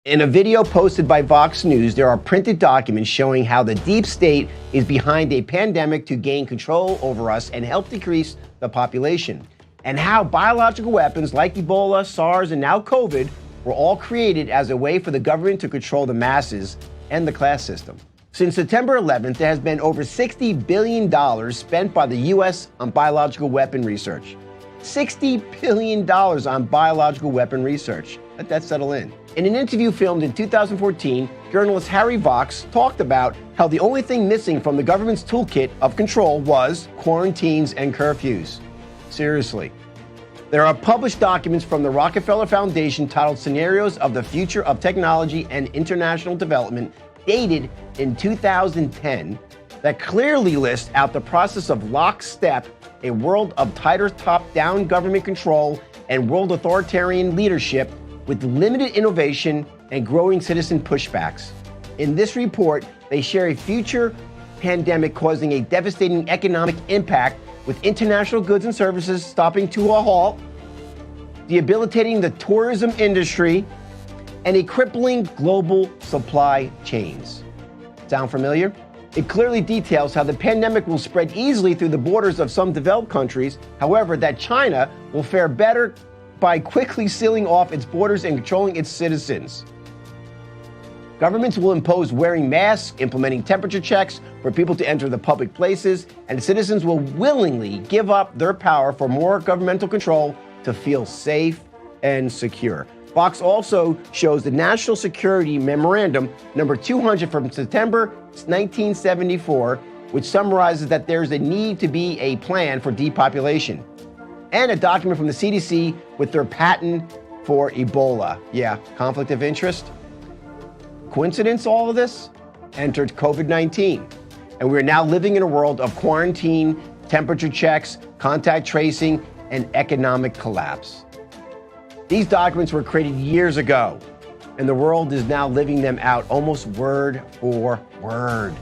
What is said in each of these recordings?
In a video posted by Vox News, there are printed documents showing how the deep state is behind a pandemic to gain control over us and help decrease the population, and how biological weapons like Ebola, SARS, and now COVID were all created as a way for the government to control the masses and the class system. Since September 11th, there has been over $60 billion spent by the U.S. on biological weapon research. $60 billion on biological weapon research. Let that settle in. In an interview filmed in 2014, journalist Harry Vox talked about how the only thing missing from the government's toolkit of control was quarantines and curfews. Seriously. There are published documents from the Rockefeller Foundation titled Scenarios of the Future of Technology and International Development, dated in 2010, that clearly list out the process of lockstep, a world of tighter top-down government control and world authoritarian leadership with limited innovation and growing citizen pushbacks. In this report, they share a future pandemic causing a devastating economic impact with international goods and services stopping to a halt, debilitating the tourism industry, and a crippling global supply chains. Sound familiar? It clearly details how the pandemic will spread easily through the borders of some developed countries, however, that China will fare better by quickly sealing off its borders and controlling its citizens. Governments will impose wearing masks, implementing temperature checks for people to enter the public places, and citizens will willingly give up their power for more governmental control to feel safe and secure. Vox also shows the National Security Memorandum number 200 from September 1974, which summarizes that there's a need to be a plan for depopulation, and a document from the CDC with their patent for Ebola. Yeah, conflict of interest. Coincidence, all of this? Entered COVID-19. And we're now living in a world of quarantine, temperature checks, contact tracing, and economic collapse. These documents were created years ago, and the world is now living them out almost word for word.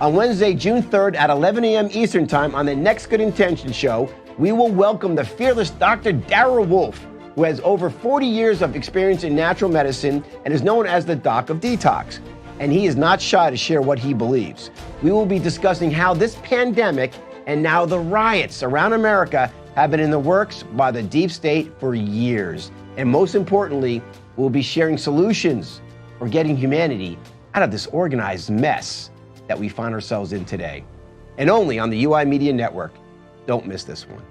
On Wednesday, June 3rd at 11 a.m. Eastern Time on the Next Good Intentions Show, we will welcome the fearless Dr. Darrell Wolfe, who has over 40 years of experience in natural medicine and is known as the Doc of Detox. And he is not shy to share what he believes. We will be discussing how this pandemic and now the riots around America have been in the works by the deep state for years. And most importantly, we'll be sharing solutions for getting humanity out of this organized mess that we find ourselves in today. And only on the UI Media Network. Don't miss this one.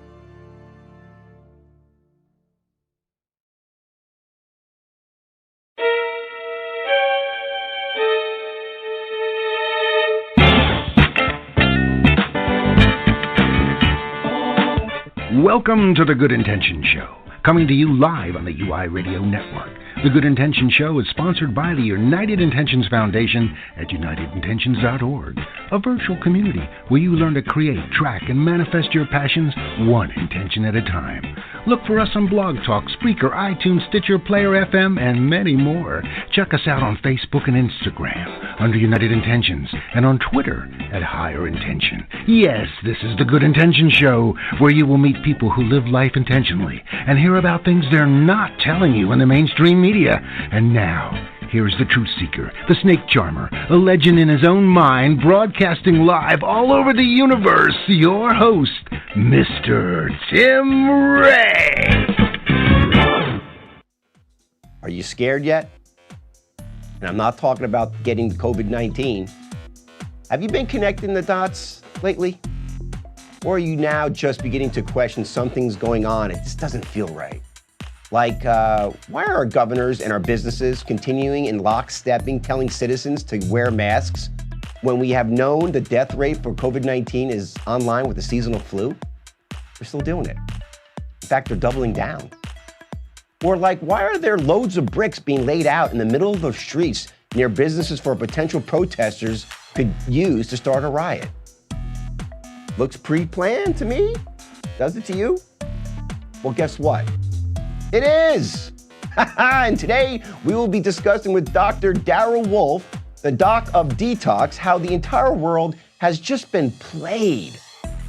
Welcome to the Good Intentions Show, coming to you live on the UI Radio Network. The Good Intentions Show is sponsored by the United Intentions Foundation at unitedintentions.org, a virtual community where you learn to create, track, and manifest your passions one intention at a time. Look for us on Blog Talk, Spreaker, iTunes, Stitcher, Player FM, and many more. Check us out on Facebook and Instagram under United Intentions, and on Twitter at Higher Intention. Yes, this is the Good Intentions Show, where you will meet people who live life intentionally and hear about things they're not telling you in the mainstream media. And now, here's the truth seeker, the snake charmer, a legend in his own mind, broadcasting live all over the universe, your host, Mr. Tim Ray. Are you scared yet? And I'm not talking about getting COVID-19. Have you been connecting the dots lately? Or are you now just beginning to question something's going on? It just doesn't feel right. Like, why are our governors and our businesses continuing in lockstepping, telling citizens to wear masks when we have known the death rate for COVID-19 is online with the seasonal flu? We're still doing it. In fact, they're doubling down. Or like, why are there loads of bricks being laid out in the middle of the streets near businesses for potential protesters could use to start a riot? Looks pre-planned to me. Does it to you? Well, guess what? It is! And today we will be discussing with Dr. Darrell Wolfe, the Doc of Detox, how the entire world has just been played.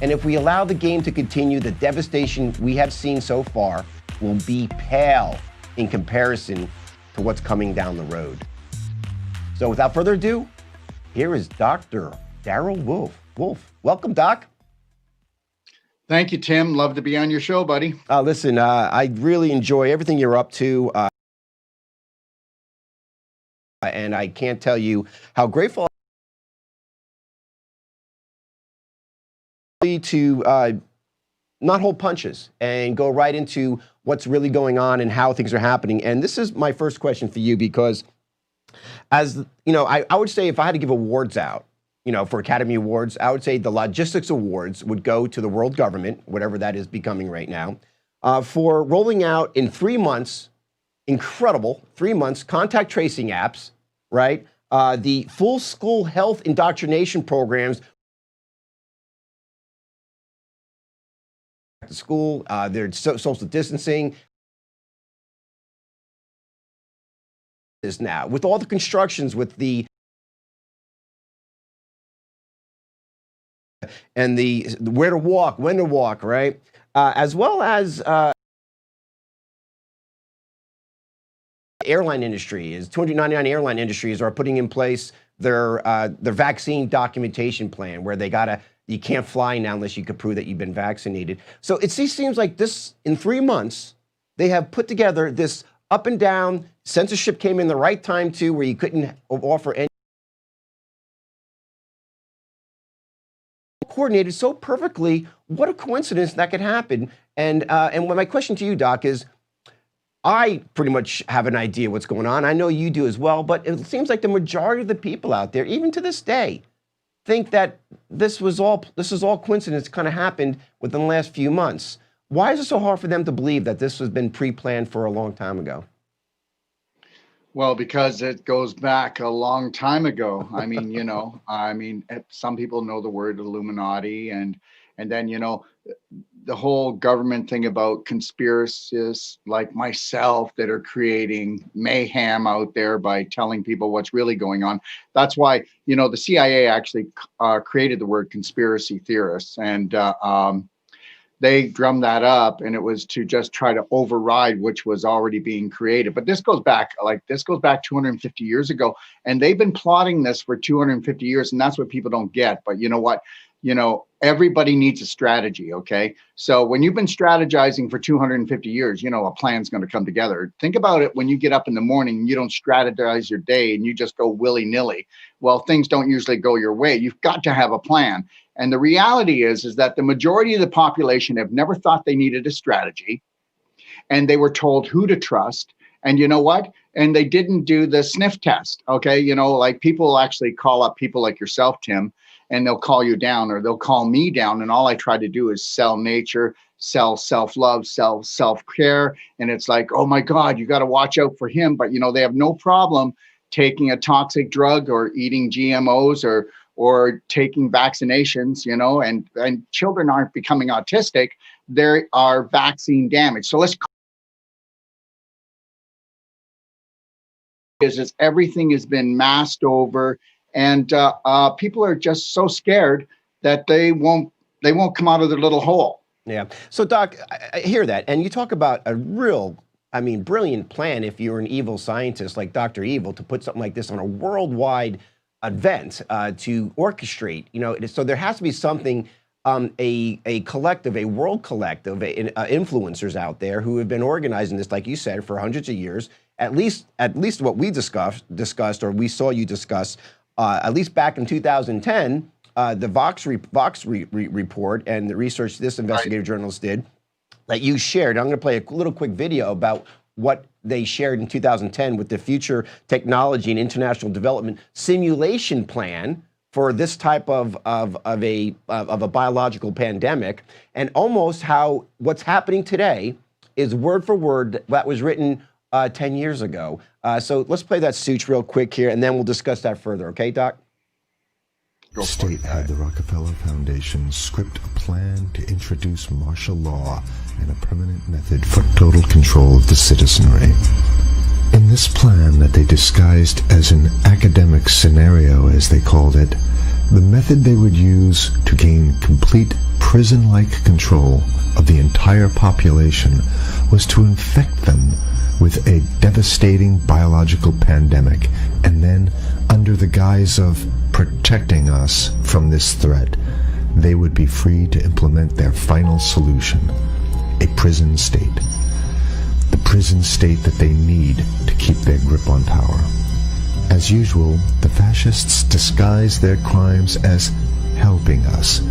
And if we allow the game to continue, the devastation we have seen so far will be pale in comparison to what's coming down the road. So without further ado, here is Dr. Darrell Wolfe. Welcome, Doc. Thank you, Tim. Love to be on your show, buddy. Listen, I really enjoy everything you're up to. And I can't tell you how grateful I am to not hold punches and go right into what's really going on and how things are happening. And this is my first question for you, because as you know, I would say if I had to give awards out, for Academy Awards, I would say the Logistics Awards would go to the world government, whatever that is becoming right now, for rolling out in 3 months, incredible 3 months, contact tracing apps, right? The full school health indoctrination programs. To school, they're social distancing. Is now with all the constructions, with the and the where to walk, when to walk, right? As well as airline industry is 299 airline industries are putting in place their vaccine documentation plan, where you can't fly now unless you can prove that you've been vaccinated. So it seems like this, in 3 months, they have put together this up and down. Censorship came in the right time too, where you couldn't offer any. Coordinated so perfectly. What a coincidence that could happen. And my question to you, Doc, is I pretty much have an idea what's going on. I know you do as well, but it seems like the majority of the people out there, even to this day, think that this is all coincidence kind of happened within the last few months. Why is it so hard for them to believe that this has been pre-planned for a long time ago? Well, because it goes back a long time ago. I mean, some people know the word Illuminati, and then, the whole government thing about conspiracists like myself that are creating mayhem out there by telling people what's really going on. That's why, the CIA actually created the word conspiracy theorists, and they drummed that up, and it was to just try to override which was already being created. But this goes back 250 years ago, and they've been plotting this for 250 years, and that's what people don't get. But you know what? Everybody needs a strategy, okay? So when you've been strategizing for 250 years, a plan's going to come together. Think about it when you get up in the morning and you don't strategize your day and you just go willy-nilly. Well, things don't usually go your way. You've got to have a plan. And the reality is that the majority of the population have never thought they needed a strategy, and they were told who to trust. And you know what? And they didn't do the sniff test, okay? Like people actually call up people like yourself, Tim, and they'll call you down, or they'll call me down. And all I try to do is sell nature, sell self-love, sell self-care. And it's like, oh my God, you got to watch out for him. But, they have no problem taking a toxic drug or eating GMOs or taking vaccinations, and children aren't becoming autistic. They are vaccine damaged. So everything has been masked over, and people are just so scared that they won't come out of their little hole. Yeah. So Doc, I hear that, and you talk about a real, brilliant plan if you're an evil scientist like Dr. Evil to put something like this on a worldwide event to orchestrate. So there has to be something, a collective, a world collective, influencers out there who have been organizing this, like you said, for hundreds of years. At least what we discussed, or we saw you discuss, at least back in 2010, the Vox report and the research this investigative journalist did that you shared. I'm going to play a little quick video about what they shared in 2010 with the Future Technology and International Development Simulation Plan for this type of a biological pandemic, and almost how what's happening today is word for word that was written 10 years ago. So let's play that suit real quick here, and then we'll discuss that further. Okay, Doc? The state had the Rockefeller Foundation script a plan to introduce martial law and a permanent method for total control of the citizenry. In this plan that they disguised as an academic scenario, as they called it, the method they would use to gain complete prison-like control of the entire population was to infect them with a devastating biological pandemic, and then, under the guise of protecting us from this threat, they would be free to implement their final solution, a prison state. The prison state that they need to keep their grip on power. As usual, the fascists disguise their crimes as helping us,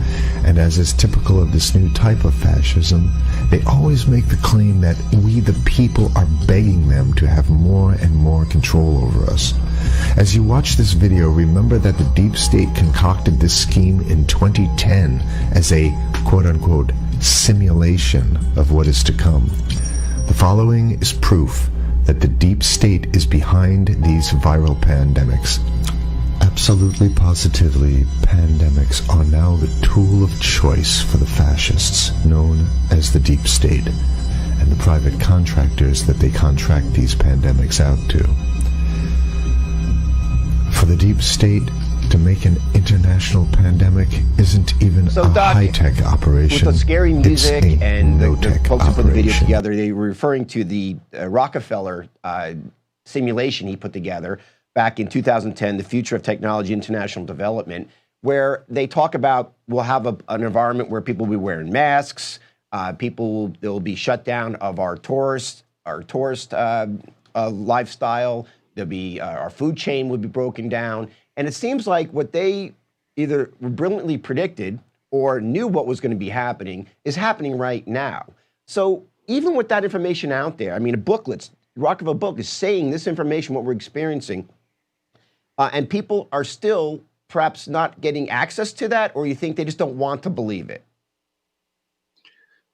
and as is typical of this new type of fascism, they always make the claim that we the people are begging them to have more and more control over us. As you watch this video, remember that the deep state concocted this scheme in 2010 as a quote-unquote simulation of what is to come. The following is proof that the deep state is behind these viral pandemics. Absolutely positively, pandemics are now the tool of choice for the fascists, known as the deep state, and the private contractors that they contract these pandemics out to. For the deep state to make an international pandemic isn't even a high-tech operation. With the scary music and the folks who put the video operation. together, they were referring to the Rockefeller simulation he put together back in 2010, The Future of Technology International Development, where they talk about we'll have an environment where people will be wearing masks, there'll be shutdown of our tourist lifestyle, there'll be our food chain would be broken down. And it seems like what they either brilliantly predicted or knew what was going to be happening is happening right now. So even with that information out there, I mean, Rockefeller book is saying this information, what we're experiencing, and people are still perhaps not getting access to that, or you think they just don't want to believe it?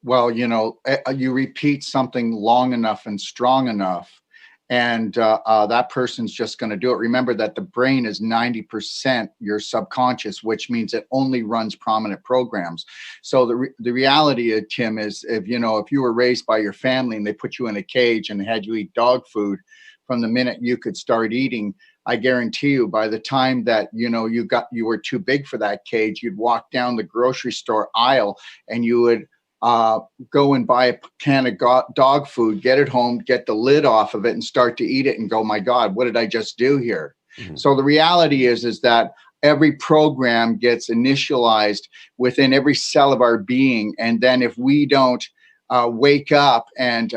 Well, you repeat something long enough and strong enough, and that person's just going to do it. Remember that the brain is 90% your subconscious, which means it only runs prominent programs. So the reality, Tim, is if you were raised by your family and they put you in a cage and had you eat dog food from the minute you could start eating, I guarantee you, by the time that you were too big for that cage, you'd walk down the grocery store aisle and you would go and buy a can of dog food, get it home, get the lid off of it, and start to eat it, and go, "My God, what did I just do here?" Mm-hmm. So the reality is that every program gets initialized within every cell of our being, and then if we don't wake up and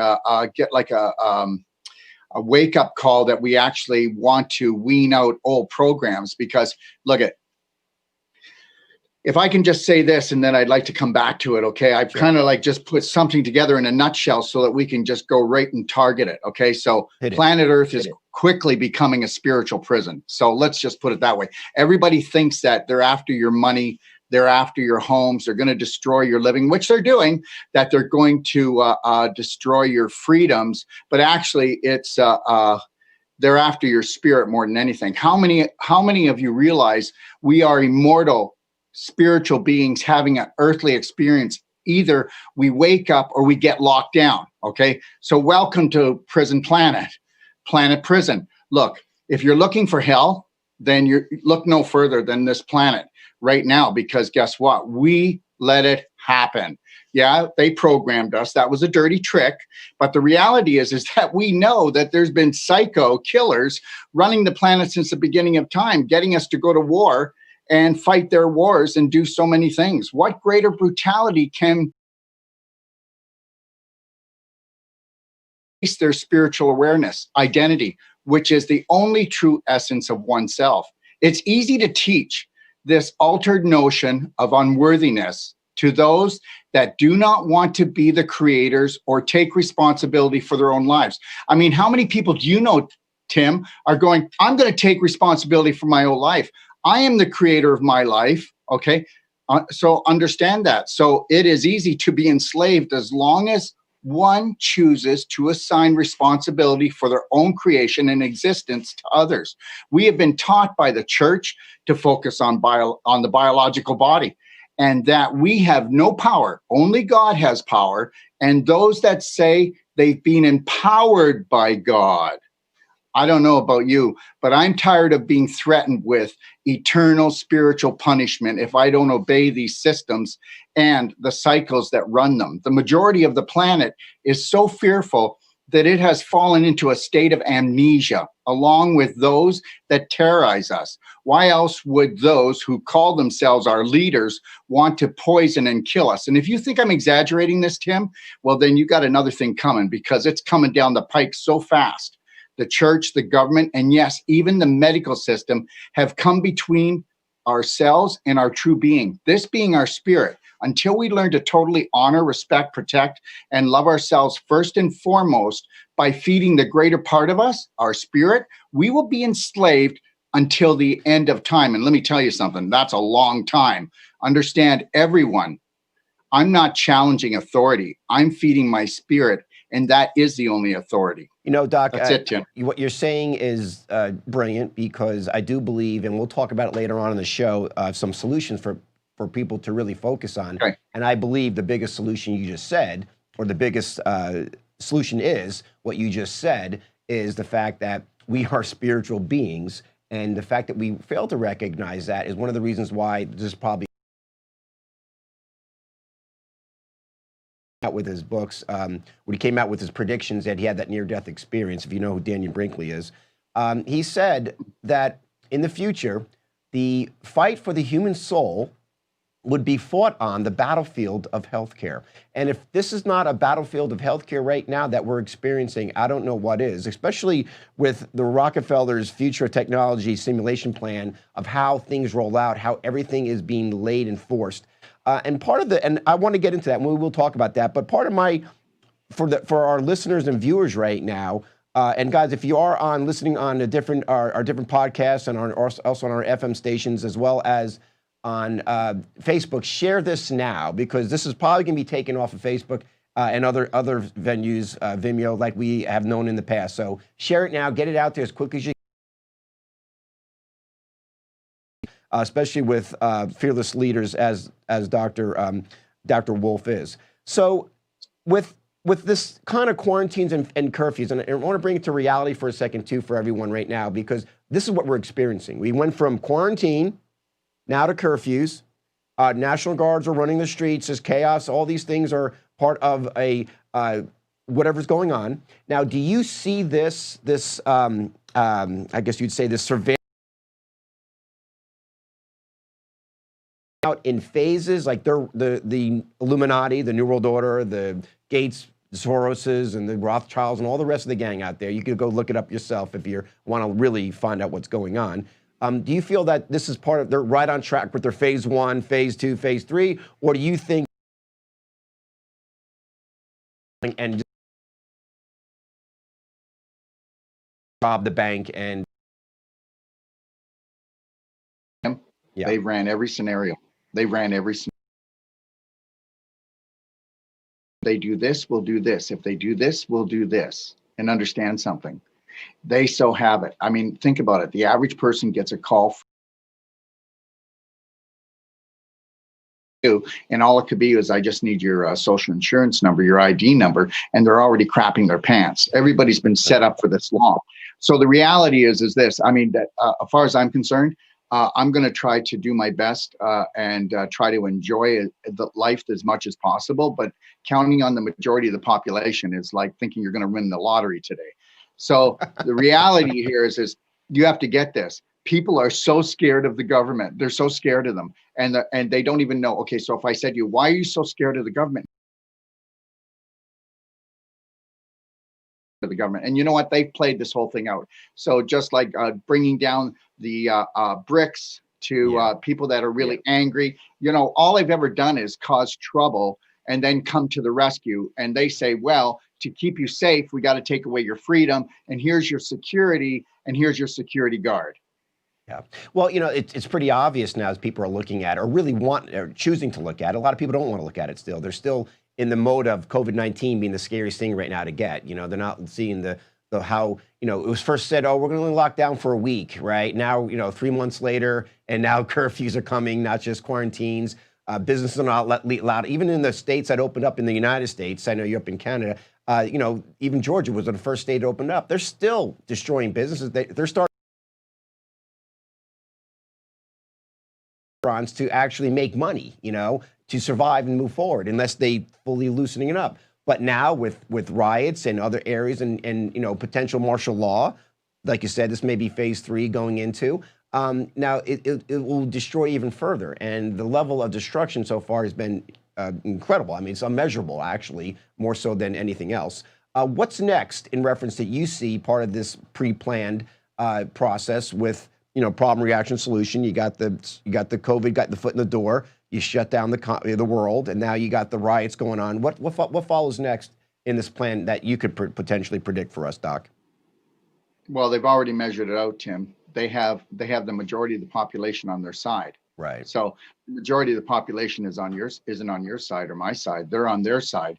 get like a wake-up call that we actually want to wean out old programs, because look at, if I can just say this and then I'd like to come back to it, okay? I've kind of like just put something together in a nutshell so that we can just go right and target it, okay? So planet Earth is quickly becoming a spiritual prison. So let's just put it that way. Everybody thinks that they're after your money, they're after your homes, they're going to destroy your living, which they're doing, that they're going to destroy your freedoms, but actually it's they're after your spirit more than anything. How many of you realize we are immortal spiritual beings having an earthly experience? Either we wake up or we get locked down, okay? So welcome to Prison Planet Prison. Look, if you're looking for hell, then you look no further than this planet right now, because guess what? We let it happen. Yeah, they programmed us. That was a dirty trick. But the reality is that we know that there's been psycho killers running the planet since the beginning of time, getting us to go to war and fight their wars and do so many things. What greater brutality can their spiritual awareness, identity, which is the only true essence of oneself? It's easy to teach this altered notion of unworthiness to those that do not want to be the creators or take responsibility for their own lives. I mean, how many people do you know, Tim, are going, I'm going to take responsibility for my own life. I am the creator of my life, okay? So understand that. So it is easy to be enslaved as long as one chooses to assign responsibility for their own creation and existence to others. We have been taught by the church to focus on the biological body, and that we have no power. Only God has power. And those that say they've been empowered by God, I don't know about you, but I'm tired of being threatened with eternal spiritual punishment if I don't obey these systems and the cycles that run them. The majority of the planet is so fearful that it has fallen into a state of amnesia, along with those that terrorize us. Why else would those who call themselves our leaders want to poison and kill us? And if you think I'm exaggerating this, Tim, well, then you got another thing coming, because it's coming down the pike so fast. The church, the government, and yes, even the medical system have come between ourselves and our true being, this being our spirit. Until we learn to totally honor, respect, protect, and love ourselves first and foremost by feeding the greater part of us, our spirit, we will be enslaved until the end of time. And let me tell you something, that's a long time. Understand, everyone, I'm not challenging authority. I'm feeding my spirit, and that is the only authority. You know, Doc, that's it, Tim. What you're saying is brilliant, because I do believe, and we'll talk about it later on in the show, some solutions for people to really focus on. Okay. And I believe the biggest solution you just said, or the biggest solution is what you just said, is the fact that we are spiritual beings. And the fact that we fail to recognize that is one of the reasons why this is probably out with his books, when he came out with his predictions that he had that near-death experience, if you know who Daniel Brinkley is. He said that in the future, the fight for the human soul would be fought on the battlefield of healthcare. And if this is not a battlefield of healthcare right now that we're experiencing, I don't know what is, especially with the Rockefeller's future technology simulation plan of how things roll out, how everything is being laid and forced. And part of and I want to get into that, and we will talk about that, but part of for our listeners and viewers right now, and guys, if you are listening on our different podcasts and also on our FM stations, as well as on Facebook, share this now, because this is probably going to be taken off of Facebook and other venues, Vimeo, like we have known in the past. So share it now, get it out there as quick as you can, especially with fearless leaders as Dr. Wolf is. So with this kind of quarantines and curfews, and I want to bring it to reality for a second too for everyone right now, because this is what we're experiencing. We went from quarantine now to curfews. National Guards are running the streets. There's chaos. All these things are part of whatever's going on. Now, do you see this I guess you'd say, this surveillance out in phases, like the Illuminati, the New World Order, the Gates, the Soroses, and the Rothschilds, and all the rest of the gang out there? You could go look it up yourself if you want to really find out what's going on. Do you feel that this is part of, they're right on track with their phase 1, phase 2, phase 3, or do you think and just rob the bank and yeah. They ran every scenario. They ran every scenario. They do this, we'll do this. If they do this, we'll do this. And understand something. They so have it. I mean, think about it. The average person gets a call and all it could be is, I just need your social insurance number, your ID number, and they're already crapping their pants. Everybody's been set up for this long. So the reality is this. I mean, that as far as I'm concerned, I'm going to try to do my best and try to enjoy the life as much as possible. But counting on the majority of the population is like thinking you're going to win the lottery today. So the reality here is you have to get this. People are so scared of the government. They're so scared of them. And they don't even know. Okay, so if I said to you, why are you so scared of the government? The government. And you know what? They've played this whole thing out. So just like bringing down the bricks to people that are really angry, you know, all they've ever done is cause trouble and then come to the rescue. And they say, well, to keep you safe, we got to take away your freedom. And here's your security. And here's your security guard. Yeah. Well, you know, it's pretty obvious now as people are looking at, or really choosing to look at it. A lot of people don't want to look at it still. They're still in the mode of COVID-19 being the scariest thing right now to get. You know, they're not seeing the how, you know, it was first said, oh, we're going to only lock down for a week, right? Now, you know, 3 months later, and now curfews are coming, not just quarantines. Businesses are not allowed, even in the states that opened up in the United States. I know you're up in Canada. You know, even Georgia was the first state to open up. They're still destroying businesses. They're starting to actually make money, you know, to survive and move forward, unless they fully loosening it up. But now with riots and other areas and potential martial law, like you said, this may be phase 3 going into. Now it will destroy even further, and the level of destruction so far has been incredible. I mean, it's unmeasurable, actually, more so than anything else. What's next in reference that you see part of this pre-planned process with problem, reaction, solution? You got the COVID, got the foot in the door. You shut down the world, and now you got the riots going on. What follows next in this plan that you could potentially predict for us, Doc? Well, they've already measured it out, Tim. They have the majority of the population on their side. Right. So the majority of the population isn't on your side or my side. They're on their side.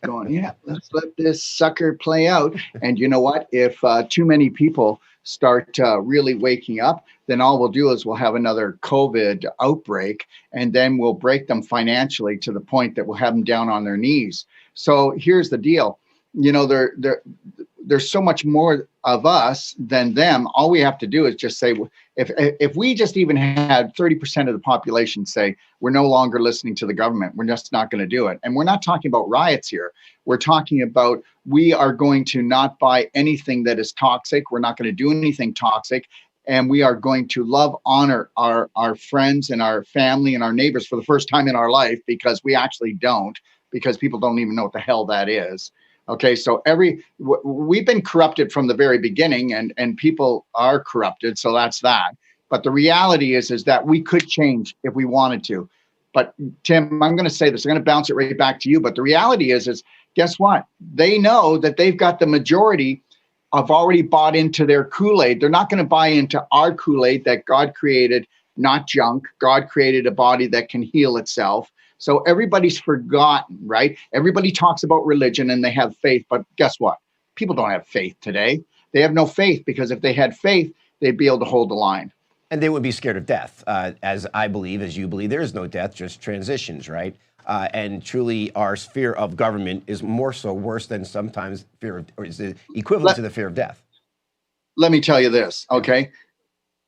Going, yeah, let's let this sucker play out. And you know what? If too many people start really waking up, then all we'll do is we'll have another COVID outbreak, and then we'll break them financially to the point that we'll have them down on their knees. So here's the deal. There's so much more of us than them. All we have to do is just say, if we just even had 30% of the population say, we're no longer listening to the government, we're just not going to do it. And we're not talking about riots here. We're talking about, we are going to not buy anything that is toxic. We're not going to do anything toxic. And we are going to love, honor our friends and our family and our neighbors for the first time in our life, because we actually don't, because people don't even know what the hell that is. Okay, so we've been corrupted from the very beginning, and people are corrupted, so that's that. But the reality is that we could change if we wanted to. But Tim, I'm going to say this, I'm going to bounce it right back to you. But the reality is guess what? They know that they've got the majority of already bought into their Kool-Aid. They're not going to buy into our Kool-Aid that God created, not junk. God created a body that can heal itself. So everybody's forgotten, right? Everybody talks about religion and they have faith, but guess what? People don't have faith today. They have no faith, because if they had faith, they'd be able to hold the line. And they would be scared of death, as I believe, as you believe. There is no death, just transitions, right? And truly, our fear of government is more so worse than sometimes is the equivalent to the fear of death. Let me tell you this, okay?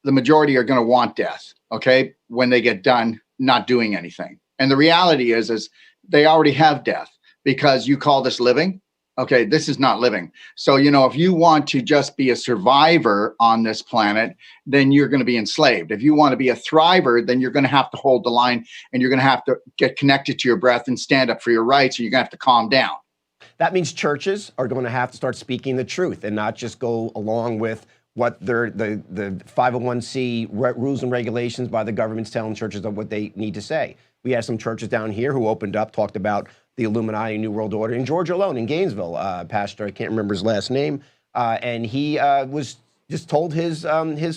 The majority are going to want death, okay, when they get done not doing anything. And the reality is they already have death, because you call this living. Okay, this is not living. So, if you want to just be a survivor on this planet, then you're going to be enslaved. If you want to be a thriver, then you're going to have to hold the line, and you're going to have to get connected to your breath and stand up for your rights, or you're going to have to calm down. That means churches are going to have to start speaking the truth and not just go along with what the 501c rules and regulations by the government's telling churches of what they need to say. We had some churches down here who opened up, talked about the Illuminati, New World Order. In Georgia alone, in Gainesville, pastor, I can't remember his last name, and he was just told his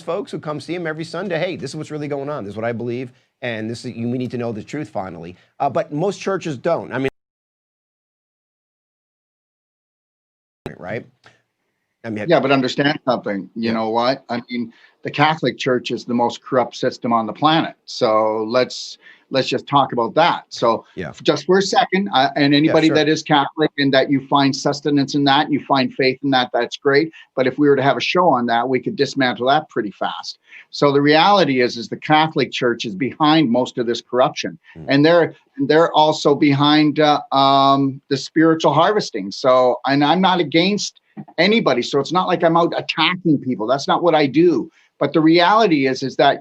folks who come see him every Sunday, hey, this is what's really going on. This is what I believe, and we need to know the truth finally. But most churches don't. I mean, right? Yeah, but understand something. You know what? I mean, the Catholic Church is the most corrupt system on the planet. So let's just talk about that. So just for a second, and anybody that is Catholic and that you find sustenance in that, you find faith in that, that's great. But if we were to have a show on that, we could dismantle that pretty fast. So the reality is the Catholic Church is behind most of this corruption, and they're also behind the spiritual harvesting. So, and I'm not against anybody, so it's not like I'm out attacking people. That's not what I do. But the reality is that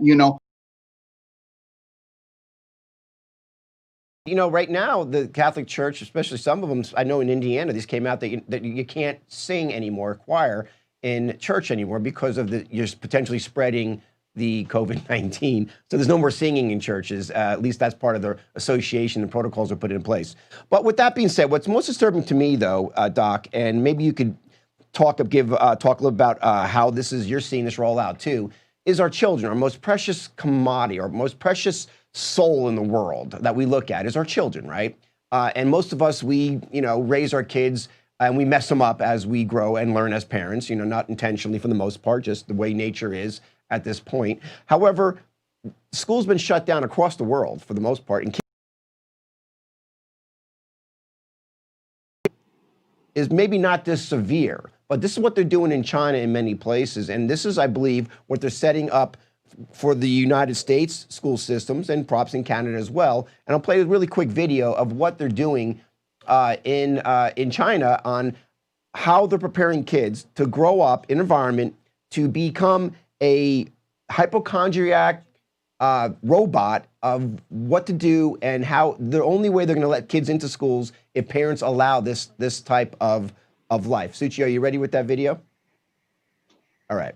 right now, the Catholic Church, especially some of them, I know in Indiana, these came out that you can't sing anymore, choir in church anymore, because of you're potentially spreading the COVID-19. So there's no more singing in churches. At least that's part of the association and protocols are put in place. But with that being said, what's most disturbing to me, though, Doc, and maybe you could talk a little about how you're seeing this roll out too, is our children, our most precious commodity, our most precious soul in the world that we look at is our children, right? And most of us, we raise our kids and we mess them up as we grow and learn as parents, not intentionally for the most part, just the way nature is at this point. However, school's been shut down across the world for the most part, and is maybe not this severe, but this is what they're doing in China in many places. And this is, I believe, what they're setting up for the United States school systems and props in Canada as well. And I'll play a really quick video of what they're doing in China on how they're preparing kids to grow up in an environment to become a hypochondriac robot of what to do and how the only way they're going to let kids into schools if parents allow this type of life. Suchi, are you ready with that video? All right.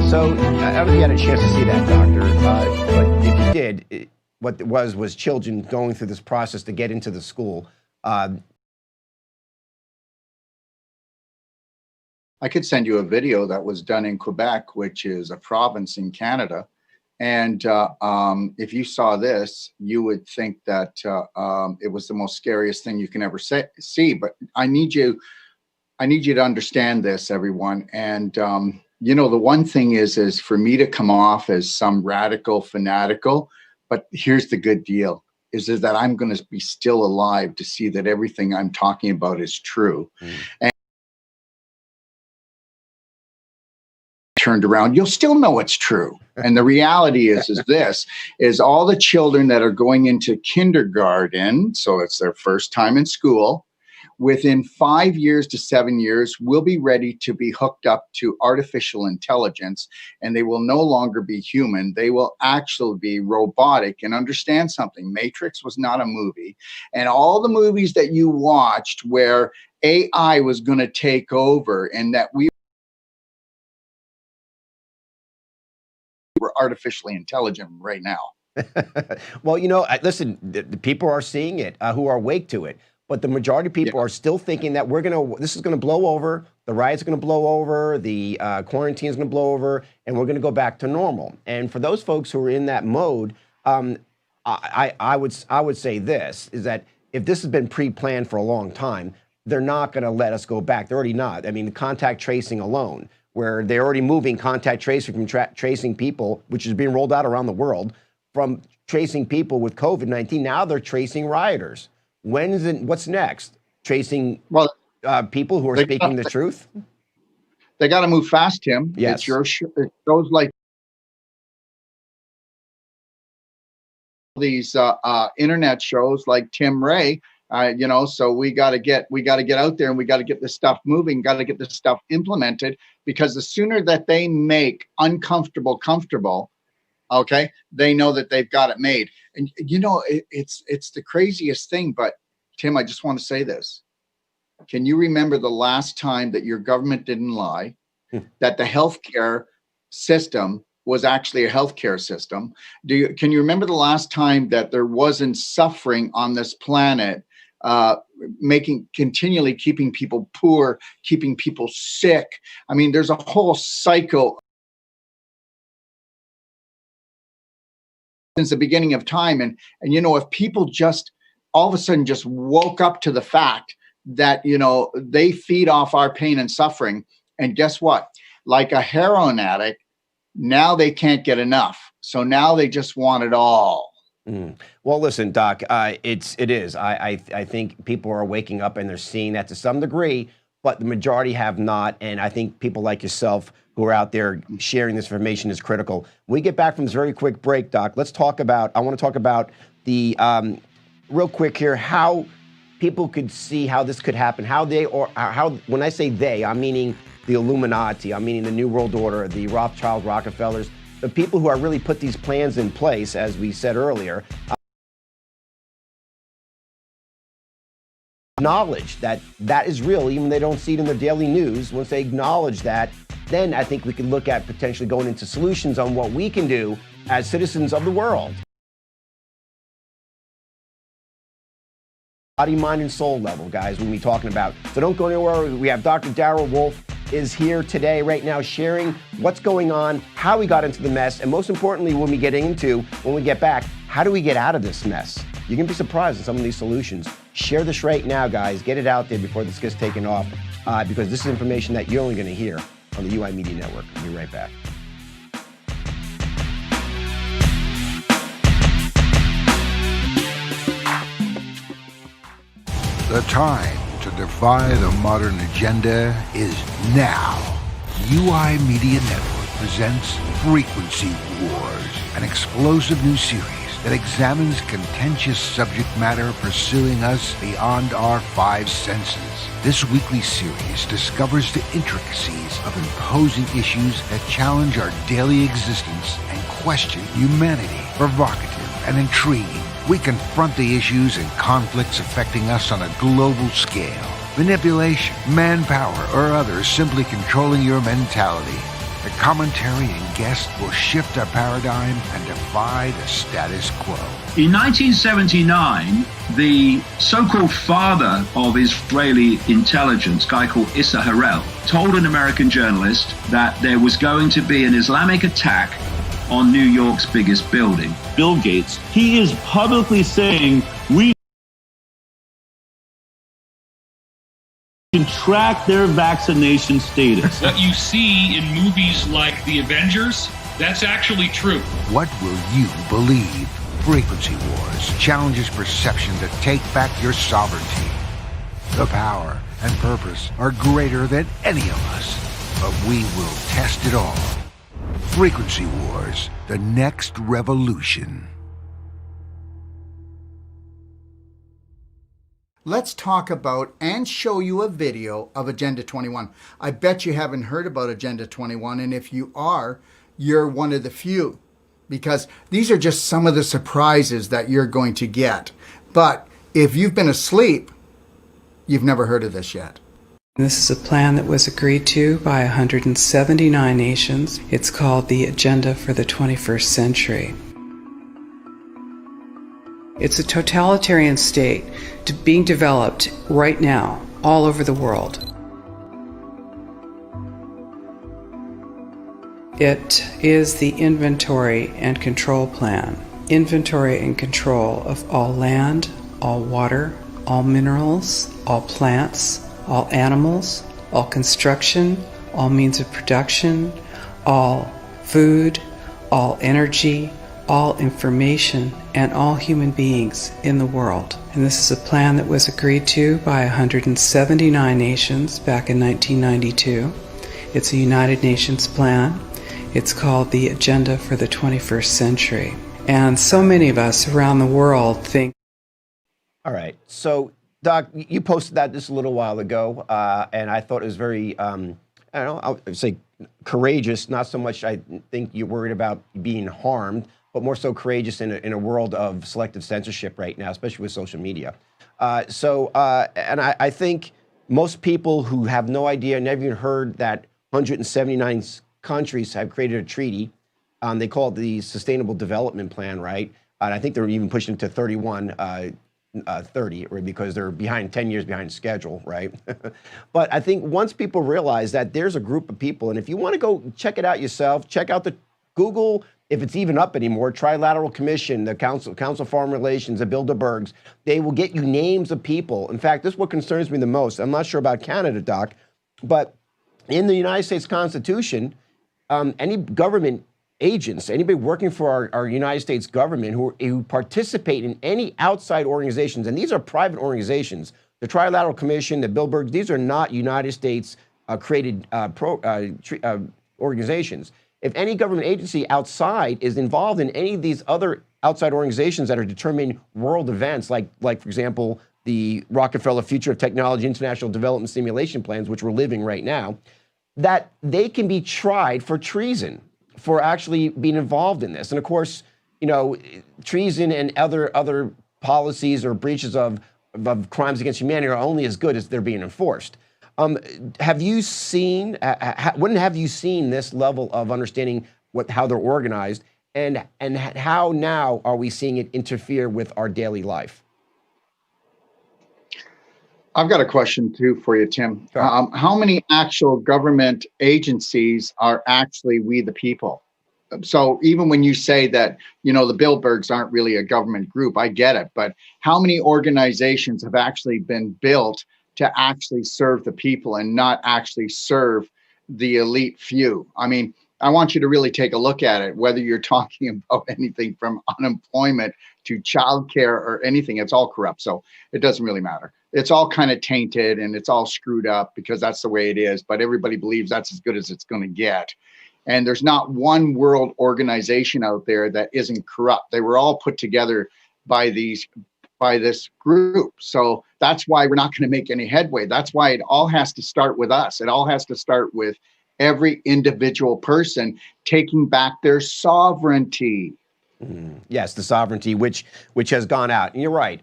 So I don't know if you had a chance to see that, Doctor, but if you did, what it was children going through this process to get into the school. I could send you a video that was done in Quebec, which is a province in Canada. And if you saw this, you would think that it was the most scariest thing you can ever see. But I need you to understand this, everyone. And you know, the one thing is for me to come off as some radical fanatical, but here's the good deal, is that I'm going to be still alive to see that everything I'm talking about is true. And turned around, you'll still know it's true. And the reality is this, is all the children that are going into kindergarten, so it's their first time in school, within 5 years to 7 years, will be ready to be hooked up to artificial intelligence, and they will no longer be human. They will actually be robotic. And understand something, Matrix was not a movie. And all the movies that you watched where AI was going to take over and that we were artificially intelligent right now. Well, you know, listen, the people are seeing it who are awake to it. But the majority of people are still thinking that this is going to blow over, the riots are going to blow over, the quarantine is going to blow over, and we're going to go back to normal. And for those folks who are in that mode, I would say this, is that if this has been pre-planned for a long time, they're not going to let us go back. They're already not. I mean, the contact tracing alone, where they're already moving contact tracing from tracing people, which is being rolled out around the world, from tracing people with COVID-19. Now they're tracing rioters. What's next? Tracing people who are speaking the truth? They got to move fast, Tim. Yes. It shows like these internet shows like Tim Ray, you know, so we got to get out there and we got to get this stuff moving, got to get this stuff implemented, because the sooner that they make uncomfortable comfortable, okay, they know that they've got it made. And you know, it's the craziest thing. But Tim, I just want to say this. Can you remember the last time that your government didn't lie, that the healthcare system was actually a healthcare system? Can you remember the last time that there wasn't suffering on this planet, continually keeping people poor, keeping people sick? I mean, there's a whole cycle since the beginning of time. And you know, if people just all of a sudden just woke up to the fact that, you know, they feed off our pain and suffering, and guess what? Like a heroin addict, now they can't get enough. So now they just want it all. Well, listen, Doc, it is. I think people are waking up and they're seeing that to some degree, but the majority have not. And I think people like yourself who are out there sharing this information is critical. When we get back from this very quick break, Doc, I want to talk about the, real quick here, how people could see how this could happen, when I say they, I'm meaning the Illuminati, I'm meaning the New World Order, the Rothschild, Rockefellers, the people who are really put these plans in place, as we said earlier. acknowledge that that is real, even if they don't see it in their daily news, once they acknowledge that, then I think we can look at potentially going into solutions on what we can do as citizens of the world. Body, mind, and soul level, guys, we'll be talking about. So don't go anywhere. We have Dr. Darrell Wolfe is here today, right now, sharing what's going on, how we got into the mess, and most importantly, when we get back, how do we get out of this mess? You're gonna be surprised at some of these solutions. Share this right now, guys. Get it out there before this gets taken off, because this is information that you're only gonna hear on the UI Media Network. We'll be right back. The time to defy the modern agenda is now. UI Media Network presents Frequency Wars, an explosive new series that examines contentious subject matter pursuing us beyond our five senses. This weekly series discovers the intricacies of imposing issues that challenge our daily existence and question humanity. Provocative and intriguing, we confront the issues and conflicts affecting us on a global scale. Manipulation, manpower, or others simply controlling your mentality. The commentary and guests will shift our paradigm and defy the status quo. In 1979, the so-called father of Israeli intelligence, a guy called Issa Harel, told an American journalist that there was going to be an Islamic attack on New York's biggest building. Bill Gates, he is publicly saying we can track their vaccination status. What you see in movies like The Avengers, that's actually true. What will you believe? Frequency Wars challenges perception to take back your sovereignty. The power and purpose are greater than any of us, but we will test it all. Frequency Wars, the next revolution. Let's talk about and show you a video of Agenda 21. I bet you haven't heard about Agenda 21, and if you are, you're one of the few, because these are just some of the surprises that you're going to get. But if you've been asleep, you've never heard of this yet. This is a plan that was agreed to by 179 nations. It's called the Agenda for the 21st Century. It's a totalitarian state being developed right now all over the world. It is the inventory and control plan. Inventory and control of all land, all water, all minerals, all plants, all animals, all construction, all means of production, all food, all energy, all information, and all human beings in the world. And this is a plan that was agreed to by 179 nations back in 1992. It's a United Nations plan. It's called the Agenda for the 21st Century. And so many of us around the world think... All right, so Doc, you posted that just a little while ago, and I thought it was very, I don't know, I would say courageous. Not so much I think you're worried about being harmed, but more so courageous in a world of selective censorship right now, especially with social media. And I think most people who have no idea, never even heard that 179 countries have created a treaty. They call it the Sustainable Development Plan, right? And I think they're even pushing to 30, or because they're behind 10 years behind schedule, right? But I think once people realize that there's a group of people, and if you want to go check it out yourself, check out the Google, if it's even up anymore, Trilateral Commission, the Council of Foreign Relations, the Bilderbergs, they will get you names of people. In fact, this is what concerns me the most. I'm not sure about Canada, Doc, but in the United States Constitution, any government agents, anybody working for our United States government who participate in any outside organizations, and these are private organizations, the Trilateral Commission, the Bilderbergs, these are not United States created organizations. If any government agency outside is involved in any of these other outside organizations that are determining world events, like for example, the Rockefeller Future of Technology International Development Simulation Plans, which we're living right now, that they can be tried for treason, for actually being involved in this. And of course, you know, treason and other policies or breaches of of crimes against humanity are only as good as they're being enforced. Have you seen, when have you seen this level of understanding how they're organized, and how now are we seeing it interfere with our daily life? I've got a question too for you, Tim. Sure. How many actual government agencies are actually we the people? So even when you say that, the Bilderbergs aren't really a government group, I get it. But how many organizations have actually been built to actually serve the people and not actually serve the elite few? I mean, I want you to really take a look at it, whether you're talking about anything from unemployment to childcare or anything, it's all corrupt. So it doesn't really matter. It's all kind of tainted and it's all screwed up because that's the way it is. But everybody believes that's as good as it's going to get. And there's not one world organization out there that isn't corrupt. They were all put together by this group. So that's why we're not going to make any headway. That's why it all has to start with us. It all has to start with every individual person taking back their sovereignty. Yes, the sovereignty which has gone out. And you're right.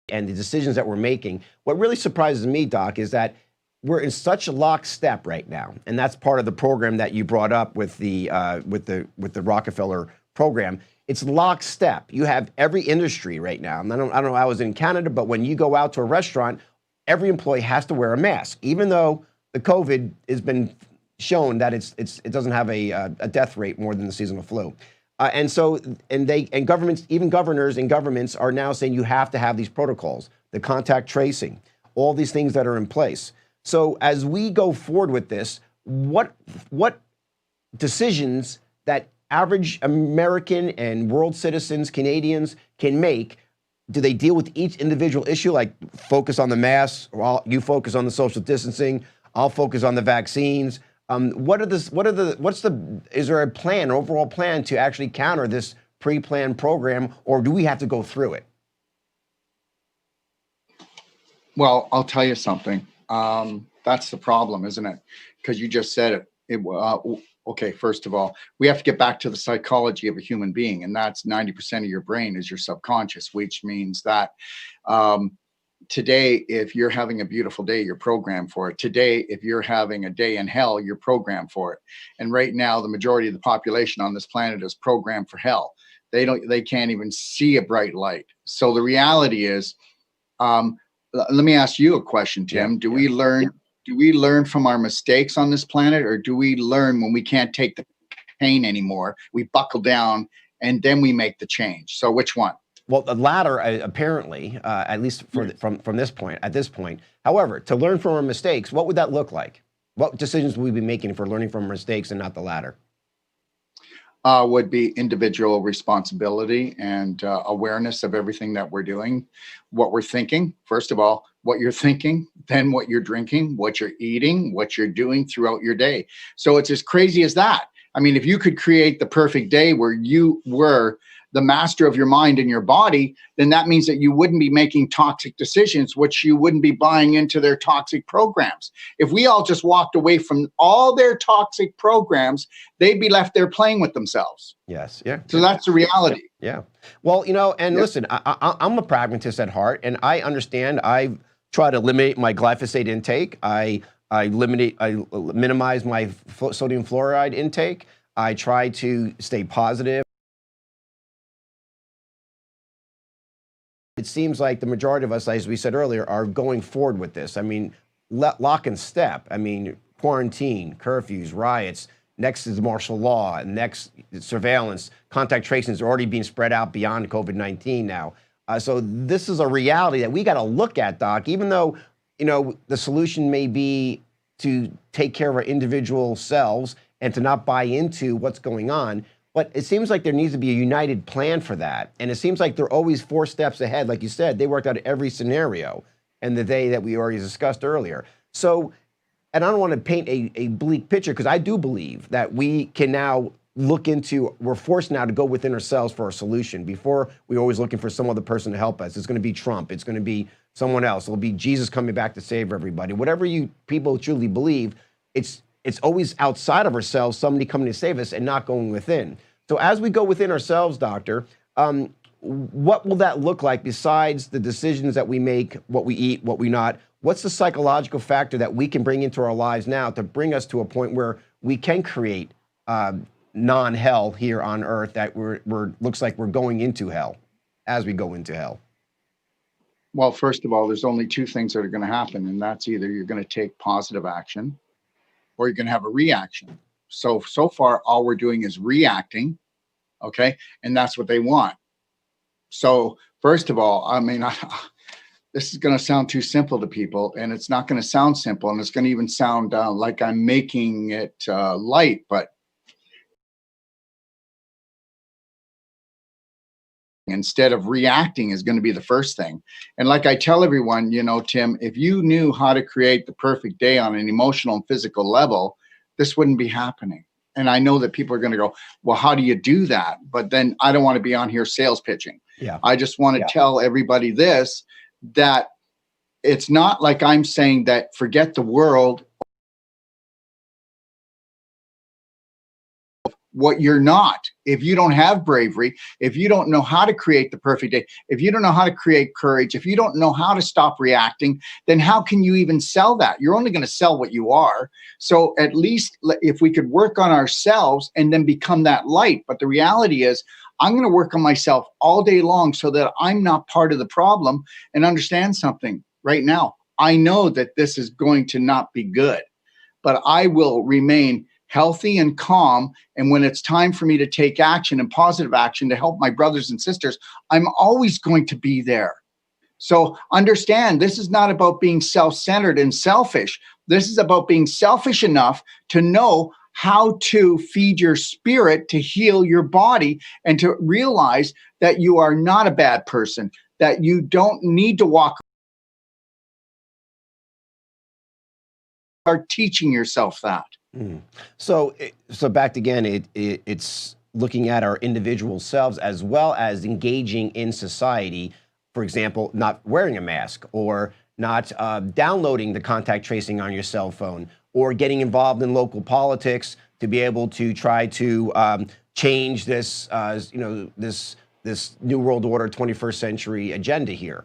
And the decisions that we're making. What really surprises me, Doc, is that we're in such a lockstep right now, and that's part of the program that you brought up with the Rockefeller program. It's lockstep. You have every industry right now. And I don't know. I was in Canada, but when you go out to a restaurant, every employee has to wear a mask, even though the COVID has been shown that it doesn't have a death rate more than the seasonal flu. And governments, even governors and governments, are now saying you have to have these protocols, the contact tracing, all these things that are in place. So as we go forward with this, what decisions that average American and world citizens, Canadians, can make? Do they deal with each individual issue, like focus on the masks, or you focus on the social distancing, I'll focus on the vaccines? Is there a plan, overall plan, to actually counter this pre-planned program, or do we have to go through it? Well, I'll tell you something. That's the problem, isn't it? Because you just said it. Okay, first of all, we have to get back to the psychology of a human being, and that's 90% of your brain is your subconscious, which means that today, if you're having a beautiful day, you're programmed for it. Today, if you're having a day in hell, you're programmed for it. And right now, the majority of the population on this planet is programmed for hell. They can't even see a bright light. So the reality is, let me ask you a question, Tim. Do we learn from our mistakes on this planet, or do we learn when we can't take the pain anymore? We buckle down and then we make the change. So which one? Well, the latter, apparently, at least from this point. At this point, however, to learn from our mistakes, what would that look like? What decisions would we be making if we're learning from our mistakes and not the latter? Would be individual responsibility and awareness of everything that we're doing, what we're thinking. First of all, what you're thinking, then what you're drinking, what you're eating, what you're doing throughout your day. So it's as crazy as that. I mean, if you could create the perfect day where you were the master of your mind and your body, then that means that you wouldn't be making toxic decisions, which you wouldn't be buying into their toxic programs. If we all just walked away from all their toxic programs, they'd be left there playing with themselves. Yes. Yeah. So that's the reality. Yeah. Well, and listen, I'm a pragmatist at heart, and I understand. I try to eliminate my glyphosate intake. I minimize my sodium fluoride intake. I try to stay positive. It seems like the majority of us, as we said earlier, are going forward with this. I mean, lock and step. I mean, quarantine, curfews, riots. Next is martial law. Next, surveillance. Contact tracing is already being spread out beyond COVID-19 now. So this is a reality that we got to look at, Doc. Even though, the solution may be to take care of our individual selves and to not buy into what's going on. But it seems like there needs to be a united plan for that. And it seems like they're always 4 steps ahead. Like you said, they worked out every scenario and the day that we already discussed earlier. So, and I don't want to paint a bleak picture, because I do believe that we can now we're forced now to go within ourselves for a solution. Before, we were always looking for some other person to help us. It's going to be Trump. It's going to be someone else. It'll be Jesus coming back to save everybody. Whatever you people truly believe, it's always outside of ourselves, somebody coming to save us and not going within. So as we go within ourselves, Doctor, what will that look like besides the decisions that we make, what we eat, what we not? What's the psychological factor that we can bring into our lives now to bring us to a point where we can create non-hell here on earth, that we're looks like we're going into hell as we go into hell? Well, first of all, there's only two things that are going to happen, and that's either you're going to take positive action or you're going to have a reaction. So far, all we're doing is reacting, okay? And that's what they want. So first of all, I mean, this is going to sound too simple to people, and it's not going to sound simple, and it's going to even sound like I'm making it light, but instead of reacting is going to be the first thing. And like I tell everyone, you know, Tim, if you knew how to create the perfect day on an emotional and physical level, this wouldn't be happening. And I know that people are going to go, well, how do you do that? But then I don't want to be on here sales pitching. Yeah. I just want to tell everybody this, that it's not like I'm saying that forget the world. What you're not, if you don't have bravery, if you don't know how to create the perfect day, if you don't know how to create courage, if you don't know how to stop reacting, then how can you even sell that? You're only going to sell what you are. So at least if we could work on ourselves and then become that light. But the reality is, I'm going to work on myself all day long so that I'm not part of the problem. And understand something right now. I know that this is going to not be good, but I will remain healthy and calm. And when it's time for me to take action and positive action to help my brothers and sisters, I'm always going to be there. So understand, this is not about being self-centered and selfish. This is about being selfish enough to know how to feed your spirit to heal your body, and to realize that you are not a bad person, that you don't need to walk. Are teaching yourself that. So back again, it's looking at our individual selves as well as engaging in society. For example, not wearing a mask, or not downloading the contact tracing on your cell phone, or getting involved in local politics to be able to try to change this, this new world order, 21st century agenda here.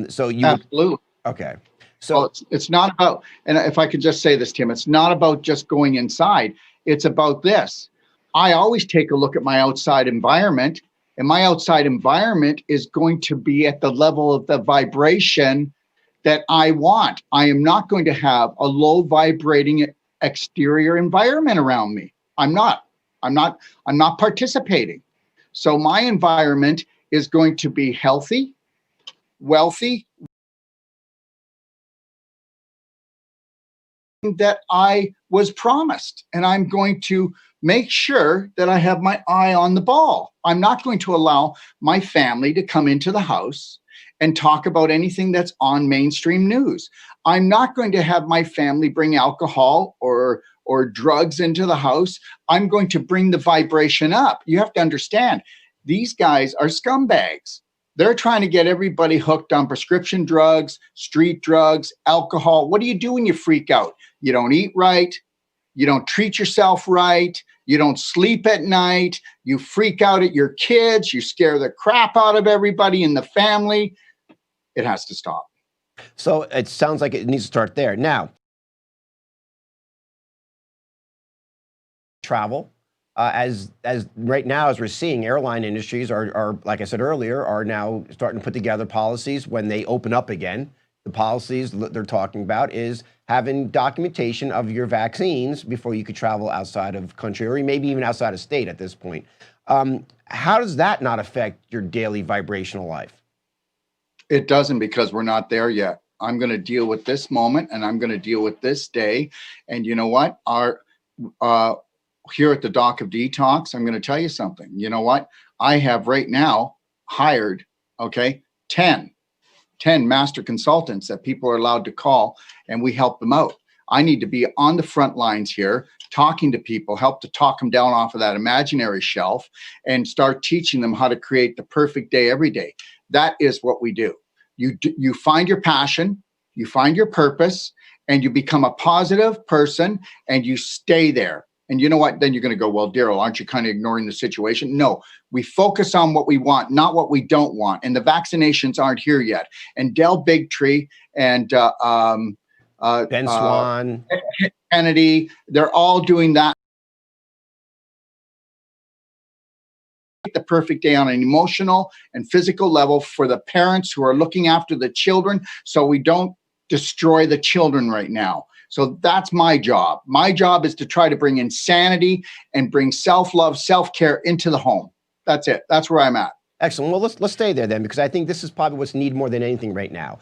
So you absolutely. Okay. So well, it's not about, and if I could just say this, Tim, it's not about just going inside. It's about this. I always take a look at my outside environment, and my outside environment is going to be at the level of the vibration that I want. I am not going to have a low vibrating exterior environment around me. I'm not participating. So my environment is going to be healthy, wealthy, that I was promised, and I'm going to make sure that I have my eye on the ball. I'm not going to allow my family to come into the house and talk about anything that's on mainstream news. I'm not going to have my family bring alcohol or drugs into the house. I'm going to bring the vibration up. You have to understand, these guys are scumbags. They're trying to get everybody hooked on prescription drugs, street drugs, alcohol. What do you do when you freak out? You don't eat right. You don't treat yourself right. You don't sleep at night. You freak out at your kids. You scare the crap out of everybody in the family. It has to stop. So it sounds like it needs to start there. Now, travel. As right now, as we're seeing, airline industries are, like I said earlier, are now starting to put together policies when they open up again. The policies they're talking about is having documentation of your vaccines before you could travel outside of country, or maybe even outside of state at this point. How does that not affect your daily vibrational life? It doesn't, because we're not there yet. I'm going to deal with this moment, and I'm going to deal with this day. And you know what? Here at the Doc of Detox, I'm going to tell you something. You know what? I have right now hired, 10 master consultants that people are allowed to call, and we help them out. I need to be on the front lines here, talking to people, help to talk them down off of that imaginary shelf, and start teaching them how to create the perfect day every day. That is what we do. You find your passion, you find your purpose, and you become a positive person, and you stay there. And you know what? Then you're going to go, well, Daryl, aren't you kind of ignoring the situation? No, we focus on what we want, not what we don't want. And the vaccinations aren't here yet. And Del Bigtree and Ben Swan, Kennedy, they're all doing that. The perfect day on an emotional and physical level for the parents who are looking after the children, so we don't destroy the children right now. So that's my job. My job is to try to bring insanity and bring self-love, self-care into the home. That's it. That's where I'm at. Excellent. Well, let's stay there then, because I think this is probably what's needed more than anything right now.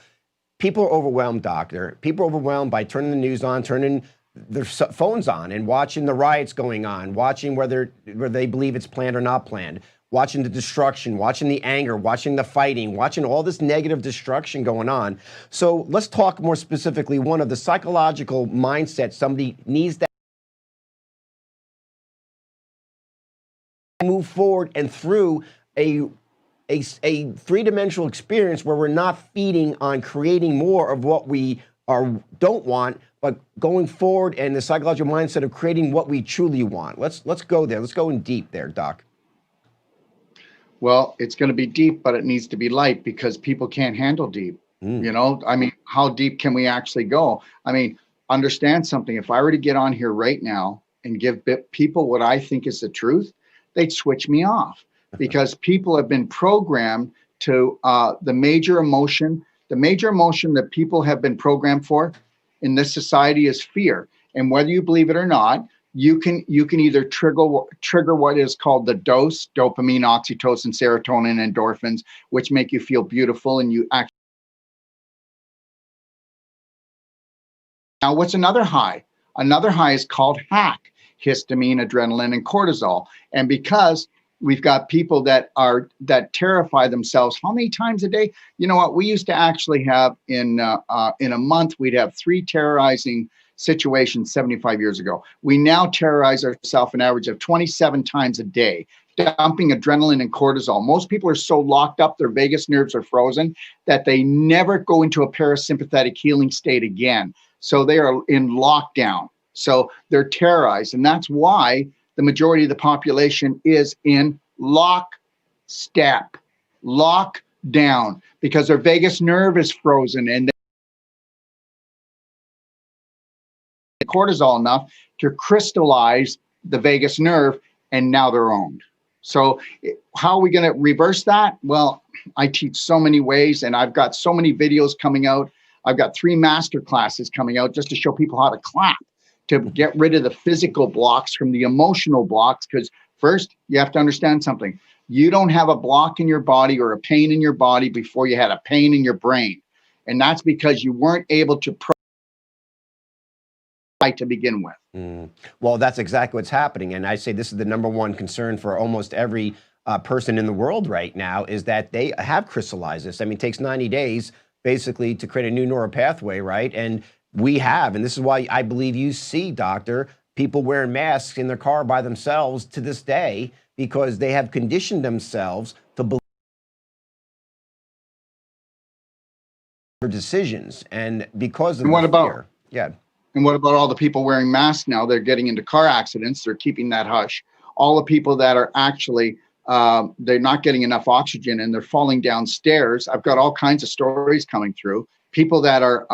People are overwhelmed, Doctor. People are overwhelmed by turning the news on, turning their phones on and watching the riots going on, watching whether they believe it's planned or not planned, watching the destruction, watching the anger, watching the fighting, watching all this negative destruction going on. So let's talk more specifically, one of the psychological mindset somebody needs to move forward and through a three-dimensional experience where we're not feeding on creating more of what we don't want, but going forward and the psychological mindset of creating what we truly want. Let's go there. Let's go in deep there, Doc. Well, it's going to be deep, but it needs to be light because people can't handle deep. You know, I mean, how deep can we actually go? I mean, understand something. If I were to get on here right now and give people what I think is the truth, they'd switch me off because people have been programmed to the major emotion that people have been programmed for in this society is fear. And whether you believe it or not, you can either trigger what is called the dose, dopamine, oxytocin, serotonin, endorphins, which make you feel beautiful and you actually. Now, what's another high? Another high is called hack, histamine, adrenaline, and cortisol. And because we've got people that terrify themselves, how many times a day? You know what? We used to actually have in a month, we'd have 3 terrorizing situations 75 years ago. We now terrorize ourselves an average of 27 times a day, dumping adrenaline and cortisol. Most people are so locked up, their vagus nerves are frozen, that they never go into a parasympathetic healing state again. So they are in lockdown. So they're terrorized. And that's why the majority of the population is in lockstep, lockdown, because their vagus nerve is frozen and cortisol enough to crystallize the vagus nerve, and now they're owned. So how are we going to reverse that? Well, I teach so many ways, and I've got so many videos coming out. I've got 3 master classes coming out just to show people how to clap, to get rid of the physical blocks from the emotional blocks. Because first, you have to understand something. You don't have a block in your body or a pain in your body before you had a pain in your brain. And that's because you weren't able to to begin with. Well, that's exactly what's happening. And I say this is the #1 concern for almost every person in the world right now, is that they have crystallized this. I mean, it takes 90 days basically to create a new neural pathway, right? And we have, and this is why I believe you see, Doctor, people wearing masks in their car by themselves to this day, because they have conditioned themselves to believe their decisions. And because of and what the about fear. Yeah. And what about all the people wearing masks now? They're getting into car accidents. They're keeping that hush. All the people that are actually, they're not getting enough oxygen and they're falling downstairs. I've got all kinds of stories coming through. People that are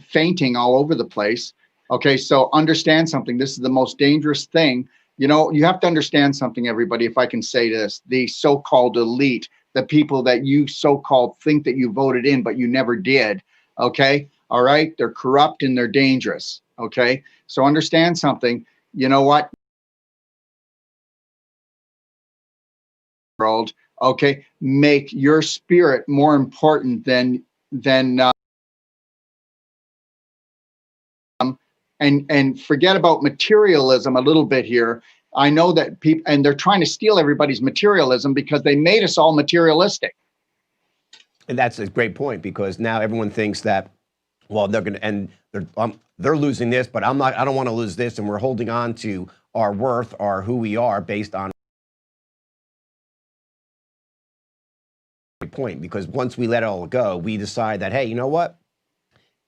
fainting all over the place. Okay, so understand something. This is the most dangerous thing. You know, you have to understand something, everybody, if I can say this. The so-called elite, the people that you so-called think that you voted in, but you never did. Okay. All right. They're corrupt and they're dangerous. Okay. So understand something. You know what? World. Okay. Make your spirit more important than and forget about materialism a little bit here. I know that people, and they're trying to steal everybody's materialism because they made us all materialistic. And that's a great point, because now everyone thinks that, well, they're going to, and they're losing this, but I don't want to lose this. And we're holding on to our worth or who we are based on point, because once we let it all go, we decide that, hey, you know what?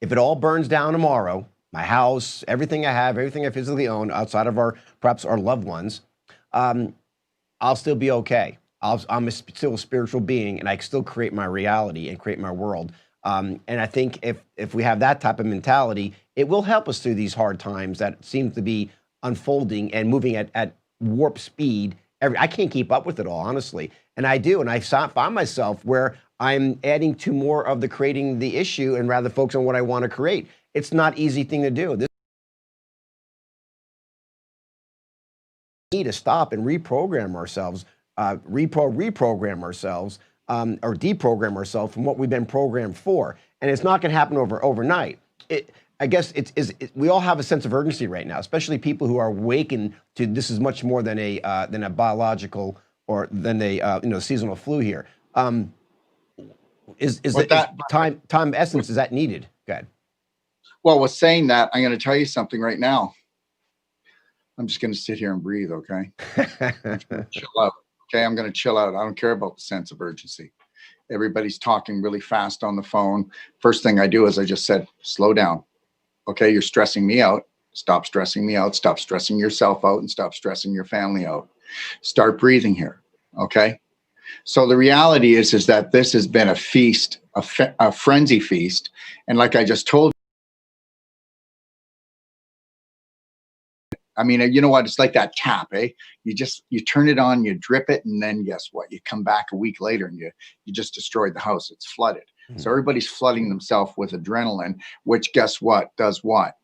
If it all burns down tomorrow, my house, everything I have, everything I physically own outside of perhaps our loved ones, I'll still be okay. Still a spiritual being, and I can still create my reality and create my world. And I think if we have that type of mentality, it will help us through these hard times that seem to be unfolding and moving at warp speed. I can't keep up with it all, honestly. And I do. And I find myself where I'm adding to more of the creating the issue and rather focus on what I want to create. It's not an easy thing to do. We need to stop and reprogram ourselves, reprogram ourselves, or deprogram ourselves from what we've been programmed for. And it's not going to happen overnight. I guess we all have a sense of urgency right now, especially people who are awakened to this is much more than a biological or than a seasonal flu here. Is that time essence, is that needed? Go ahead. Well, with saying that, I'm going to tell you something right now. I'm just going to sit here and breathe, okay? Chill out. Okay, I'm going to chill out. I don't care about the sense of urgency. Everybody's talking really fast on the phone. First thing I do is I just said, slow down. Okay, you're stressing me out. Stop stressing me out. Stop stressing yourself out and stop stressing your family out. Start breathing here, okay? So the reality is that this has been a feast, a frenzy feast. And like I just told you, I mean, you know what? It's like that tap, eh? You turn it on, you drip it, and then guess what? You come back a week later and you just destroyed the house. It's flooded. Mm-hmm. So everybody's flooding themselves with adrenaline, which guess what? Does what?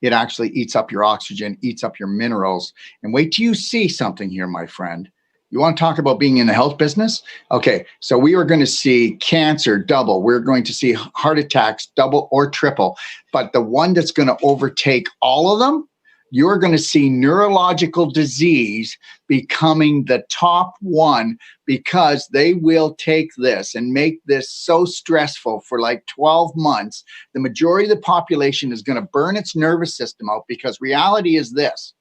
It actually eats up your oxygen, eats up your minerals. And wait till you see something here, my friend. You want to talk about being in the health business? Okay, so we are going to see cancer double. We're going to see heart attacks double or triple. But the one that's going to overtake all of them, you're going to see neurological disease becoming the top one, because they will take this and make this so stressful for like 12 months. The majority of the population is going to burn its nervous system out, because reality is this.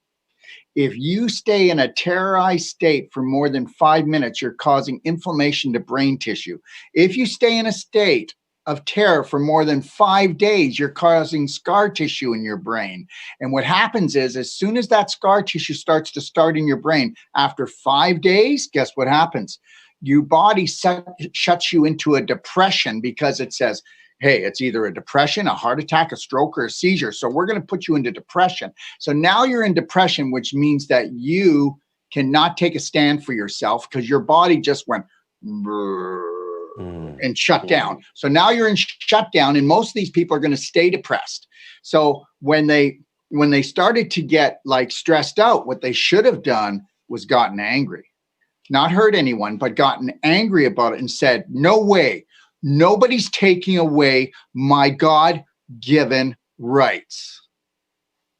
If you stay in a terrorized state for more than 5 minutes, you're causing inflammation to brain tissue. If you stay in a state of terror for more than 5 days, you're causing scar tissue in your brain. And what happens is, as soon as that scar tissue starts in your brain, after 5 days, guess what happens? Your body shuts you into a depression, because it says, hey, it's either a depression, a heart attack, a stroke, or a seizure. So we're going to put you into depression. So now you're in depression, which means that you cannot take a stand for yourself, because your body just went and shut down. So now you're in shutdown, and most of these people are going to stay depressed. So when they started to get like stressed out, what they should have done was gotten angry, not hurt anyone, but gotten angry about it and said, no way, nobody's taking away my God-given rights.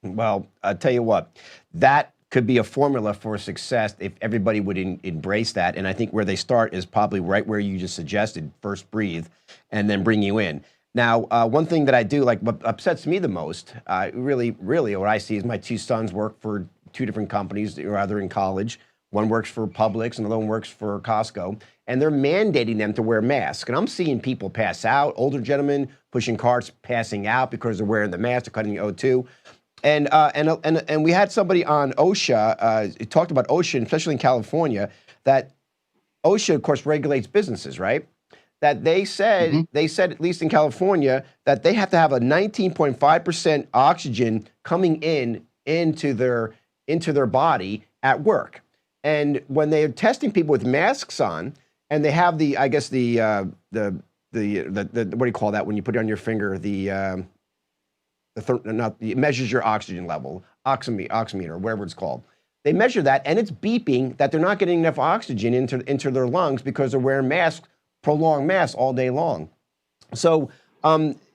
Well, I'll tell you what, that could be a formula for success if everybody would embrace that. And I think where they start is probably right where you just suggested, first breathe and then bring you in. Now, one thing that I do, like what upsets me the most, really what I see is my two sons work for two different companies. They're either in college. One works for Publix, another one works for Costco, and they're mandating them to wear masks. And I'm seeing people pass out, older gentlemen pushing carts, passing out because they're wearing the mask, they're cutting O2. And we had somebody on OSHA, talked about OSHA, especially in California, that OSHA, of course, regulates businesses, right? That they said, at least in California, that they have to have a 19.5% oxygen coming into their body at work. And when they're testing people with masks on, and they have the, I guess the what do you call that when you put it on your finger? It measures your oxygen level, oximeter, whatever it's called. They measure that, and it's beeping that they're not getting enough oxygen into their lungs because they're wearing masks, prolonged masks all day long. So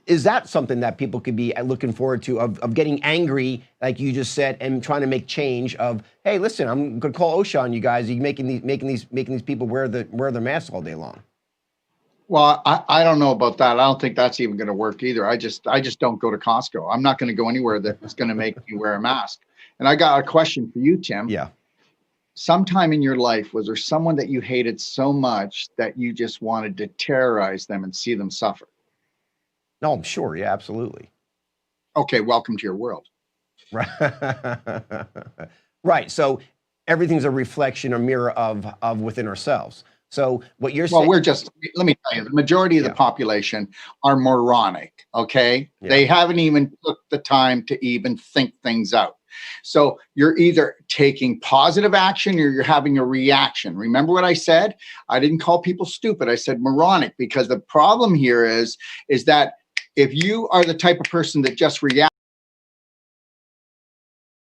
is that something that people could be looking forward to, of getting angry, like you just said, and trying to make change of, hey, listen, I'm going to call OSHA on you guys. You're making these people wear their masks all day long. Well, I don't know about that. I don't think that's even going to work either. I just don't go to Costco. I'm not going to go anywhere that's going to make me wear a mask. And I got a question for you, Tim. Yeah. Sometime in your life, was there someone that you hated so much that you just wanted to terrorize them and see them suffer? No, I'm sure. Yeah, absolutely. Okay, welcome to your world. Right. Right. So everything's a reflection or mirror of within ourselves. So what you're Well, saying, let me tell you, the majority of the yeah, population are moronic, okay? yeah. They haven't even took the time to even think things out. So you're either taking positive action or you're having a reaction. Remember what I said? I didn't call people stupid. I said moronic, because the problem here is that if you are the type of person that just reacts,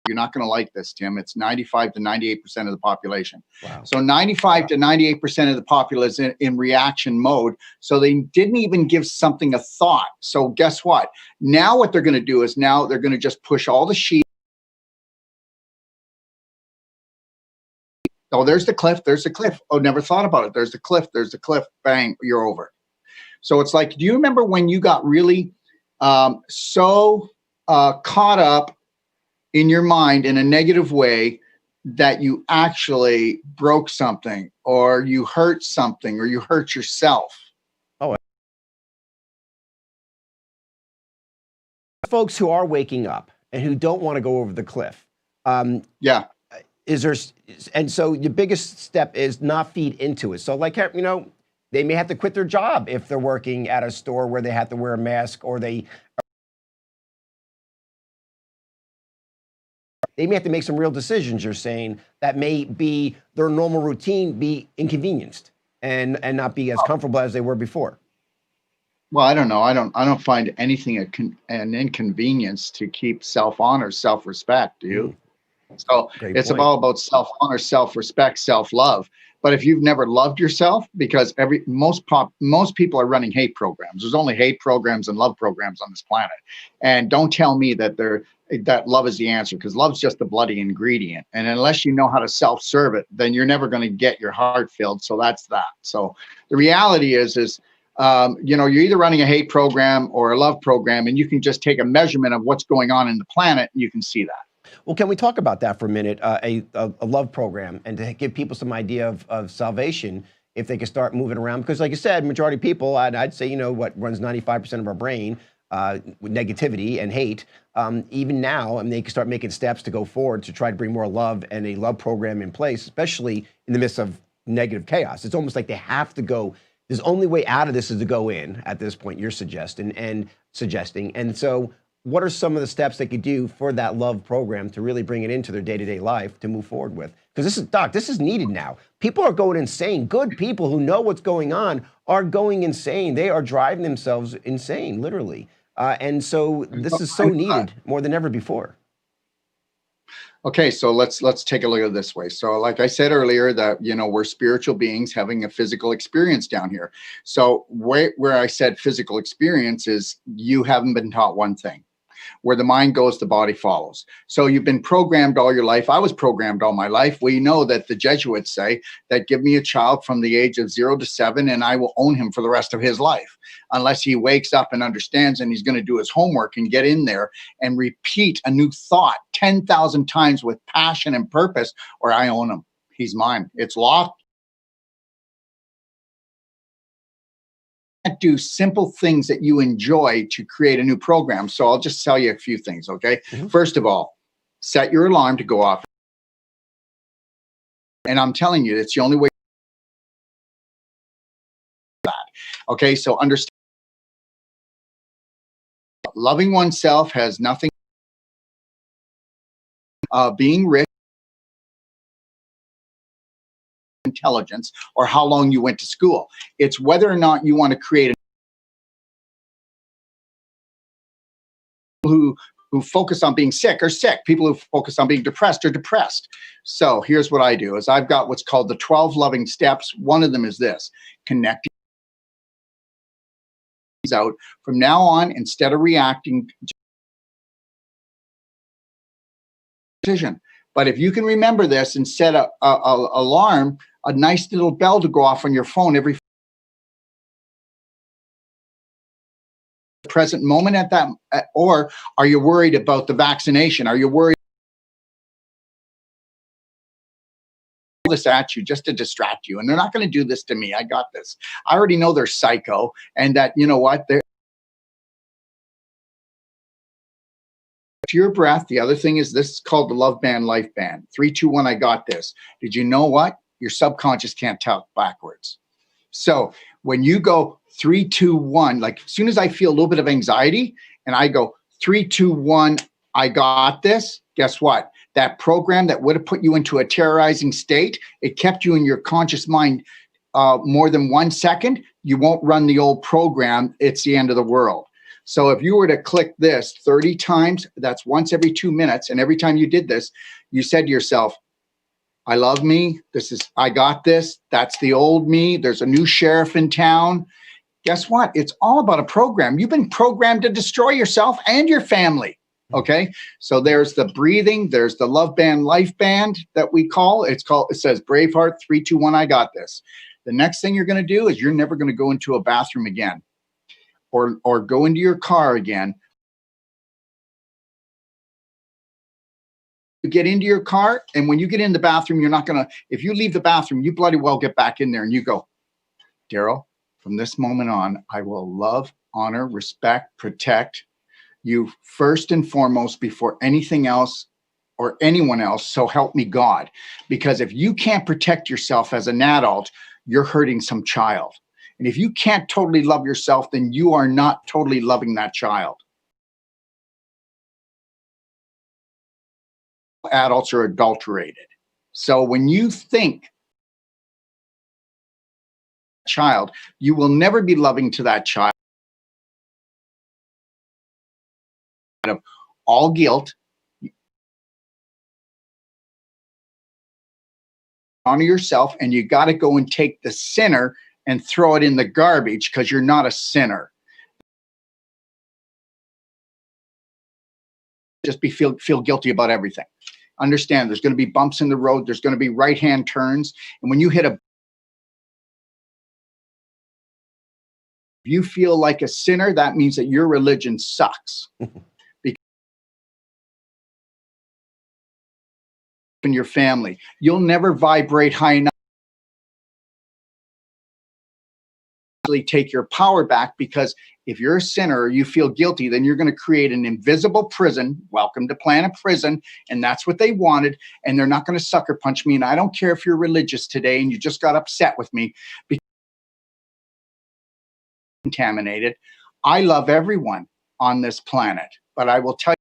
you're not going to like this, Tim. It's 95 to 98% of the population. Wow. So 95 to 98% of the populace is in reaction mode. So they didn't even give something a thought. So guess what? Now what they're going to do is now they're going to just push all the sheep. Oh, there's the cliff. There's the cliff. Oh, never thought about it. There's the cliff. There's the cliff. Bang, you're over. So it's like, do you remember when you got really so caught up in your mind in a negative way that you actually broke something, or you hurt something, or you hurt yourself? Oh, folks who are waking up and who don't want to go over the cliff. Yeah. Is there, and so the biggest step is not feed into it. So like, you know, they may have to quit their job if they're working at a store where they have to wear a mask, or they may have to make some real decisions, you're saying, that may be their normal routine be inconvenienced and not be as comfortable as they were before. Well, I don't know. I don't find anything an inconvenience to keep self-honor, self-respect. Do you? So Great it's point. all about self-honor, self-respect, self-love. But if you've never loved yourself, because most people are running hate programs. There's only hate programs and love programs on this planet. And don't tell me that that love is the answer, because love's just the bloody ingredient. And unless you know how to self-serve it, then you're never going to get your heart filled. So that's that. So the reality is you know, you're either running a hate program or a love program, and you can just take a measurement of what's going on in the planet, and you can see that. Well, can we talk about that for a minute? A love program, and to give people some idea of salvation, if they can start moving around. Because like you said, majority of people, I'd say, you know, what runs 95% of our brain, with negativity and hate. Even now, and they can start making steps to go forward to try to bring more love and a love program in place, especially in the midst of negative chaos. It's almost like they have to go. There's only way out of this is to go in at this point, you're suggesting. And so what are some of the steps they could do for that love program to really bring it into their day-to-day life to move forward with? Because this is, Doc, this is needed now. People are going insane. Good people who know what's going on are going insane. They are driving themselves insane, literally. And so this is so needed more than ever before. Okay, so let's take a look at it this way. So like I said earlier, that, you know, we're spiritual beings having a physical experience down here. So where I said physical experience is, you haven't been taught one thing. Where the mind goes, the body follows. So you've been programmed all your life. I was programmed all my life. We know that the Jesuits say that give me a child from the age of 0 to 7 and I will own him for the rest of his life, unless he wakes up and understands, and he's going to do his homework and get in there and repeat a new thought 10,000 times with passion and purpose, or I own him. He's mine. It's locked. Do simple things that you enjoy to create a new program. So I'll just tell you a few things, okay? Mm-hmm. First of all, set your alarm to go off. And I'm telling you, it's the only way. That. Okay, so understand, loving oneself has nothing. Being rich, intelligence, or how long you went to school. It's whether or not you want to create who focus on being sick are sick. People who focus on being depressed are depressed. So here's what I do is I've got what's called the 12 loving steps. One of them is this: connect out from now on, instead of reacting to decision. But if you can remember this and set a alarm, a nice little bell to go off on your phone every present moment at that, or are you worried about the vaccination? Are you worried this at you just to distract you? And they're not going to do this to me. I got this. I already know they're psycho, and that, you know what, to your breath. The other thing is, this is called the love band, life band. 3, 2, 1, I got this. Did you know what? Your subconscious can't tell backwards. So when you go 3, 2, 1, like as soon as I feel a little bit of anxiety and I go 3, 2, 1, I got this, guess what? That program that would have put you into a terrorizing state, it kept you in your conscious mind more than 1 second. You won't run the old program. It's the end of the world. So if you were to click this 30 times, that's once every 2 minutes. And every time you did this, you said to yourself, I love me. I got this. That's the old me. There's a new sheriff in town. Guess what? It's all about a program. You've been programmed to destroy yourself and your family. Okay. So there's the breathing. There's the love band, life band that we call. It says Braveheart, 3, 2, 1, I got this. The next thing you're going to do is you're never going to go into a bathroom again or go into your car again. You get into your car, and when you get in the bathroom, you're not going to, if you leave the bathroom, you bloody well get back in there and you go, Daryl, from this moment on, I will love, honor, respect, protect you first and foremost before anything else or anyone else. So help me God. Because if you can't protect yourself as an adult, you're hurting some child. And if you can't totally love yourself, then you are not totally loving that child. Adults are adulterated. So when you think child, you will never be loving to that child. Of all guilt, honor yourself, and you got to go and take the sinner and throw it in the garbage because you're not a sinner. Just feel guilty about everything. Understand there's going to be bumps in the road. There's going to be right-hand turns. And when you hit if you feel like a sinner, that means that your religion sucks. In your family, you'll never vibrate high enough to take your power back, because if you're a sinner or you feel guilty, then you're going to create an invisible prison. Welcome to Planet Prison. And that's what they wanted. And they're not going to sucker punch me. And I don't care if you're religious today and you just got upset with me because contaminated. I love everyone on this planet, but I will tell you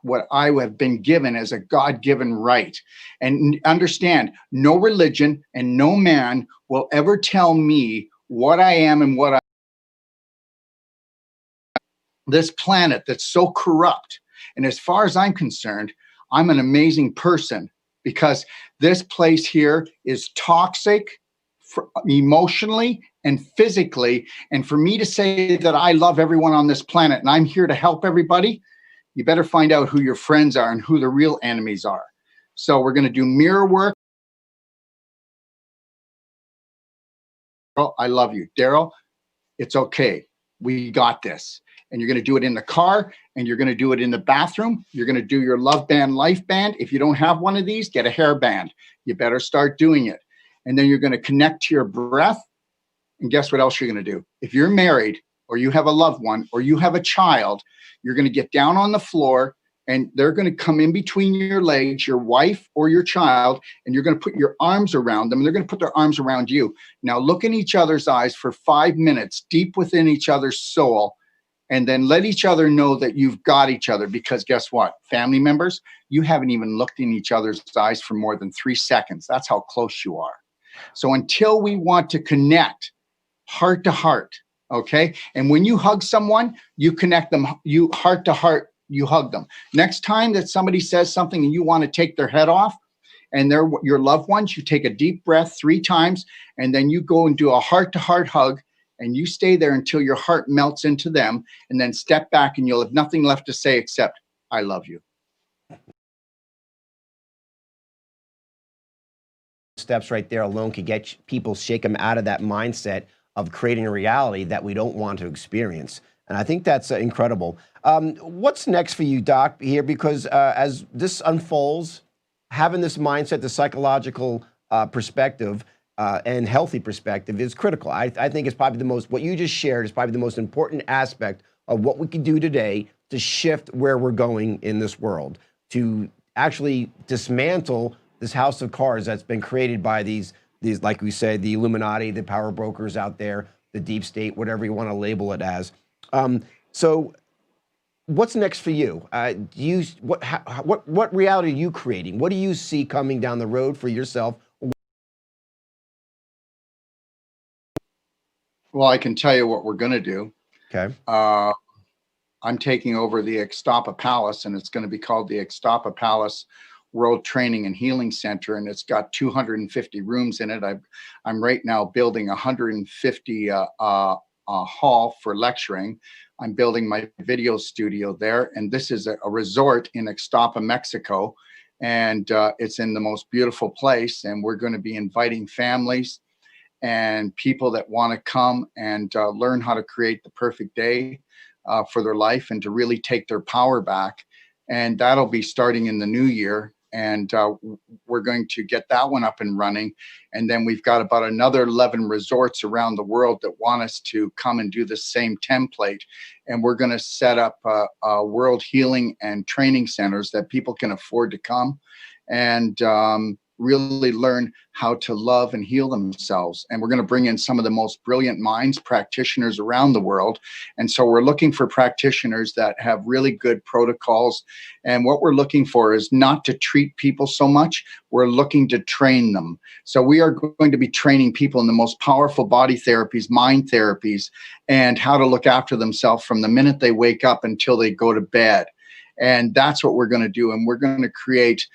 what I have been given as a God-given right. And understand, no religion and no man will ever tell me what I am and what I this planet that's so corrupt. And as far as I'm concerned, I'm an amazing person, because this place here is toxic emotionally and physically. And for me to say that I love everyone on this planet and I'm here to help everybody, you better find out who your friends are and who the real enemies are. So we're going to do mirror work. Oh, I love you, Daryl. It's okay. We got this. And you're going to do it in the car, and you're going to do it in the bathroom. You're going to do your love band, life band. If you don't have one of these, get a hair band. You better start doing it. And then you're going to connect to your breath. And guess what else you're going to do? If you're married, or you have a loved one, or you have a child, you're going to get down on the floor, and they're going to come in between your legs, your wife or your child, and you're going to put your arms around them, and they're going to put their arms around you. Now look in each other's eyes for 5 minutes, deep within each other's soul, and then let each other know that you've got each other. Because guess what? Family members, you haven't even looked in each other's eyes for more than 3 seconds. That's how close you are. So until we want to connect heart to heart, okay? And when you hug someone, you connect them, you heart to heart, you hug them. Next time that somebody says something and you want to take their head off, and they're your loved ones, you take a deep breath 3 times, and then you go and do a heart to heart hug, and you stay there until your heart melts into them, and then step back, and you'll have nothing left to say except, I love you. Steps right there alone could get people, shake them out of that mindset of creating a reality that we don't want to experience. And I think that's incredible. What's next for you, Doc, here? Because as this unfolds, having this mindset, the psychological perspective and healthy perspective is critical. I think it's probably the most, what you just shared is probably the most important aspect of what we can do today to shift where we're going in this world, to actually dismantle this house of cards that's been created by these, like we said, the Illuminati, the power brokers out there, the deep state, whatever you want to label it as. So what's next for you? What reality are you creating? What do you see coming down the road for yourself? Well, I can tell you what we're going to do. Okay. I'm taking over the Ixtapa Palace, and it's going to be called the Ixtapa Palace World Training and Healing Center, and it's got 250 rooms in it. I'm right now building 150 hall for lecturing. I'm building my video studio there, and this is a resort in Ixtapa, Mexico, and it's in the most beautiful place, and we're going to be inviting families and people that want to come and learn how to create the perfect day for their life and to really take their power back. And that'll be starting in the new year. And we're going to get that one up and running. And then we've got about another 11 resorts around the world that want us to come and do the same template. And we're going to set up world healing and training centers that people can afford to come and really learn how to love and heal themselves. And we're going to bring in some of the most brilliant minds, practitioners around the world. And so we're looking for practitioners that have really good protocols. And what we're looking for is not to treat people so much. We're looking to train them. So we are going to be training people in the most powerful body therapies, mind therapies, and how to look after themselves from the minute they wake up until they go to bed. And that's what we're going to do. And we're going to create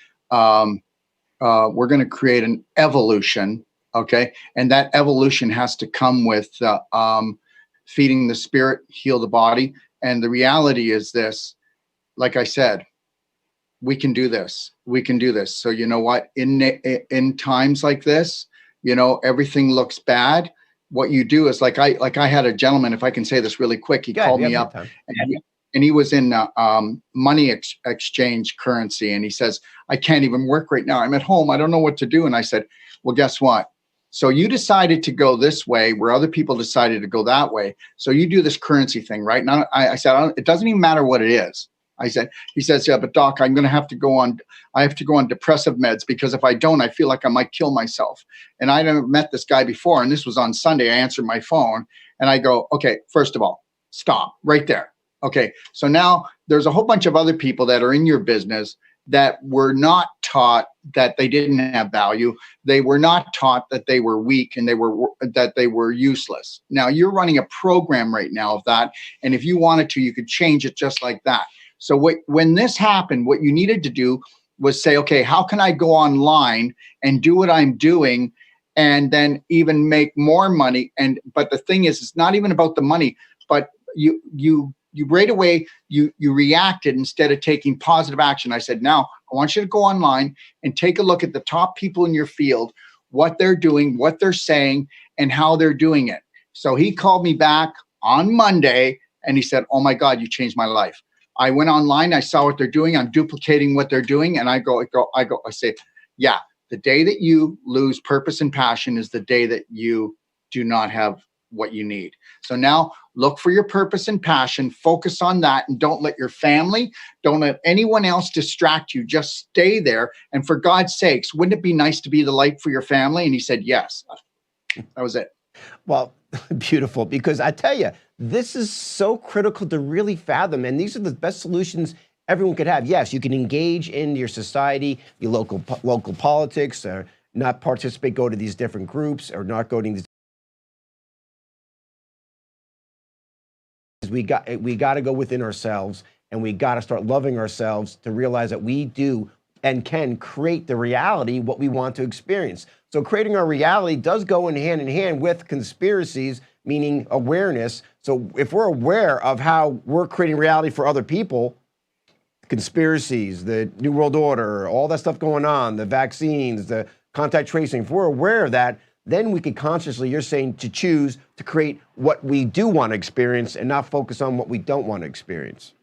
an evolution, okay? And that evolution has to come with feeding the spirit, heal the body. And the reality is this, like I said, we can do this. We can do this. So you know what? In times like this, you know, everything looks bad. What you do is like I had a gentleman, if I can say this really quick, he called me up and he was in money exchange currency. And he says, I can't even work right now. I'm at home. I don't know what to do. And I said, well, guess what? So you decided to go this way where other people decided to go that way. So you do this currency thing, right? Now I said, it doesn't even matter what it is. He says, yeah, but doc, I have to go on depressive meds because if I don't, I feel like I might kill myself. And I never met this guy before. And this was on Sunday. I answered my phone and I go, okay, first of all, stop right there. Okay, so now there's a whole bunch of other people that are in your business that were not taught that they didn't have value. They were not taught that they were weak and that they were useless. Now you're running a program right now of that, and if you wanted to, you could change it just like that. So when this happened, what you needed to do was say, okay, how can I go online and do what I'm doing, and then even make more money? But the thing is, it's not even about the money, but you right away, you reacted instead of taking positive action. I said, now I want you to go online and take a look at the top people in your field, what they're doing, what they're saying, and how they're doing it. So he called me back on Monday and he said, oh my God, you changed my life. I went online, I saw what they're doing, I'm duplicating what they're doing. And I say, yeah, the day that you lose purpose and passion is the day that you do not have what you need. So now look for your purpose and passion, focus on that, and don't let your family, don't let anyone else distract you. Just stay there. And for God's sakes, wouldn't it be nice to be the light for your family? And he said, yes. That was it. Well, beautiful, because I tell you, this is so critical to really fathom. And these are the best solutions everyone could have. Yes, you can engage in your society, your local politics, or not participate, go to these different groups, or not go to these. We got to go within ourselves, and we got to start loving ourselves to realize that we do and can create the reality what we want to experience. So creating our reality does go in hand with conspiracies, meaning awareness. So if we're aware of how we're creating reality for other people, conspiracies, the New World Order, all that stuff going on, the vaccines, the contact tracing, if we're aware of that, then we can consciously, you're saying, to choose to create what we do want to experience and not focus on what we don't want to experience.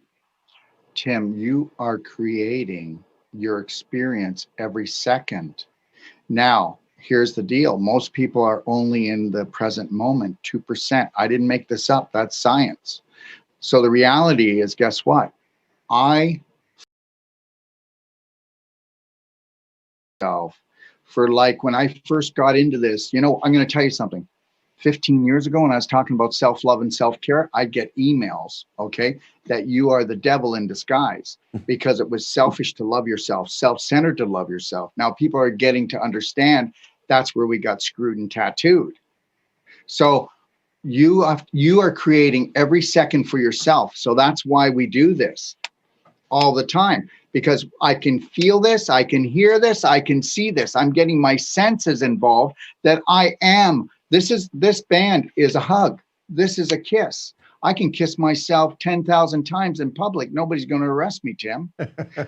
Tim, you are creating your experience every second. Now, here's the deal. Most people are only in the present moment, 2%. I didn't make this up. That's science. So the reality is, guess what? For like when I first got into this, I'm going to tell you something. 15 years ago, when I was talking about self-love and self-care, I'd get emails, okay, that you are the devil in disguise because it was selfish to love yourself, self-centered to love yourself. Now people are getting to understand that's where we got screwed and tattooed. So you are creating every second for yourself. So that's why we do this all the time, because I can feel this, I can hear this, I can see this. I'm getting my senses involved that this band is a hug. This is a kiss. I can kiss myself 10,000 times in public. Nobody's going to arrest me, Tim.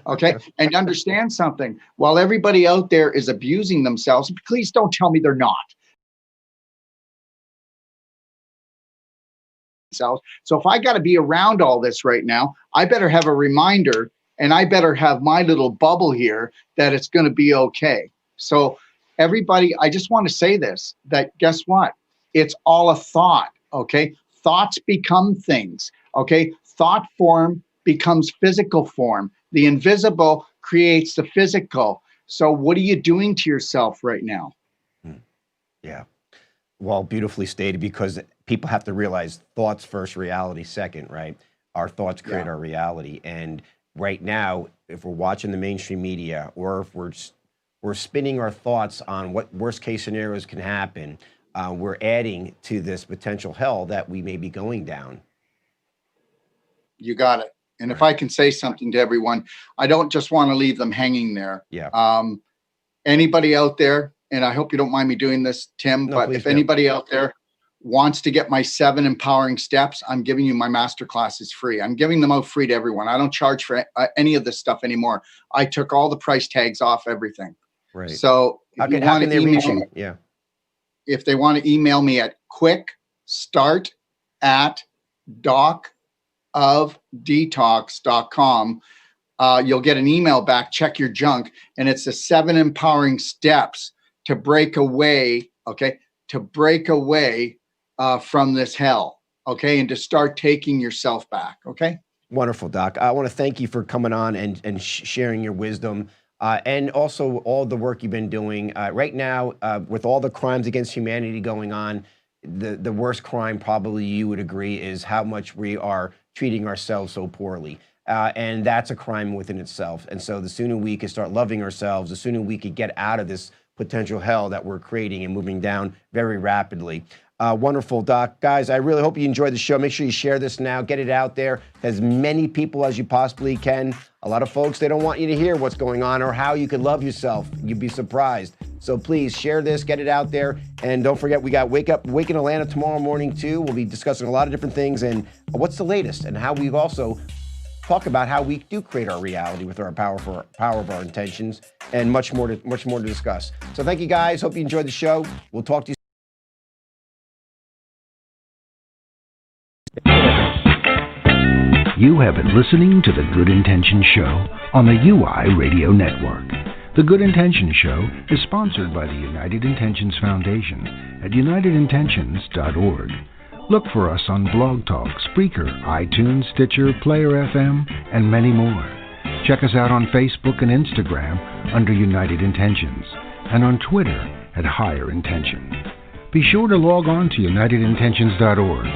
Okay. And understand something. While everybody out there is abusing themselves, please don't tell me they're not. So if I got to be around all this right now, I better have a reminder, and I better have my little bubble here that it's going to be okay. So everybody, I just want to say this, that guess what? It's all a thought, okay? Thoughts become things, okay? Thought form becomes physical form. The invisible creates the physical. So what are you doing to yourself right now? Yeah. Well, beautifully stated, because people have to realize thoughts first, reality second, right? Our thoughts create our reality. And right now, if we're watching the mainstream media, or if we're spinning our thoughts on what worst case scenarios can happen, we're adding to this potential hell that we may be going down. You got it. And if I can say something to everyone, I don't just want to leave them hanging there. Yeah. Anybody out there, and I hope you don't mind me doing this, Tim, but if anybody out there wants to get my 7 empowering steps, I'm giving you my master classes free. I'm giving them out free to everyone. I don't charge for any of this stuff anymore. I took all the price tags off everything. Right. So if how can they reach you? Yeah. If they want to email me at quickstart@docofdetox.com, you'll get an email back, check your junk, and it's the 7 empowering steps to break away, okay, from this hell, okay, and to start taking yourself back, okay? Wonderful, Doc. I want to thank you for coming on and sharing your wisdom, and also all the work you've been doing. Right now, with all the crimes against humanity going on, the worst crime, probably you would agree, is how much we are treating ourselves so poorly. And that's a crime within itself. And so the sooner we can start loving ourselves, the sooner we could get out of this potential hell that we're creating and moving down very rapidly. Wonderful, Doc. Guys, I really hope you enjoyed the show. Make sure you share this now. Get it out there to as many people as you possibly can. A lot of folks, they don't want you to hear what's going on or how you could love yourself. You'd be surprised. So please share this, get it out there. And don't forget, we got Wake in Atlanta tomorrow morning too. We'll be discussing a lot of different things and what's the latest and how we've also talk about how we do create our reality with our power of our intentions, and much more to discuss. So thank you guys. Hope you enjoyed the show. We'll talk to you. You have been listening to The Good Intention Show on the UI Radio Network. The Good Intention Show is sponsored by the United Intentions Foundation at unitedintentions.org. Look for us on Blog Talk, Spreaker, iTunes, Stitcher, Player FM, and many more. Check us out on Facebook and Instagram under United Intentions, and on Twitter at Higher Intention. Be sure to log on to unitedintentions.org,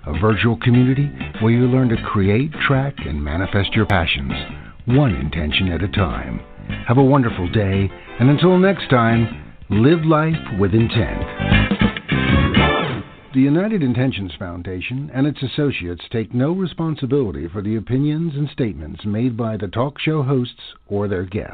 a virtual community where you learn to create, track, and manifest your passions, one intention at a time. Have a wonderful day, and until next time, live life with intent. The United Intentions Foundation and its associates take no responsibility for the opinions and statements made by the talk show hosts or their guests.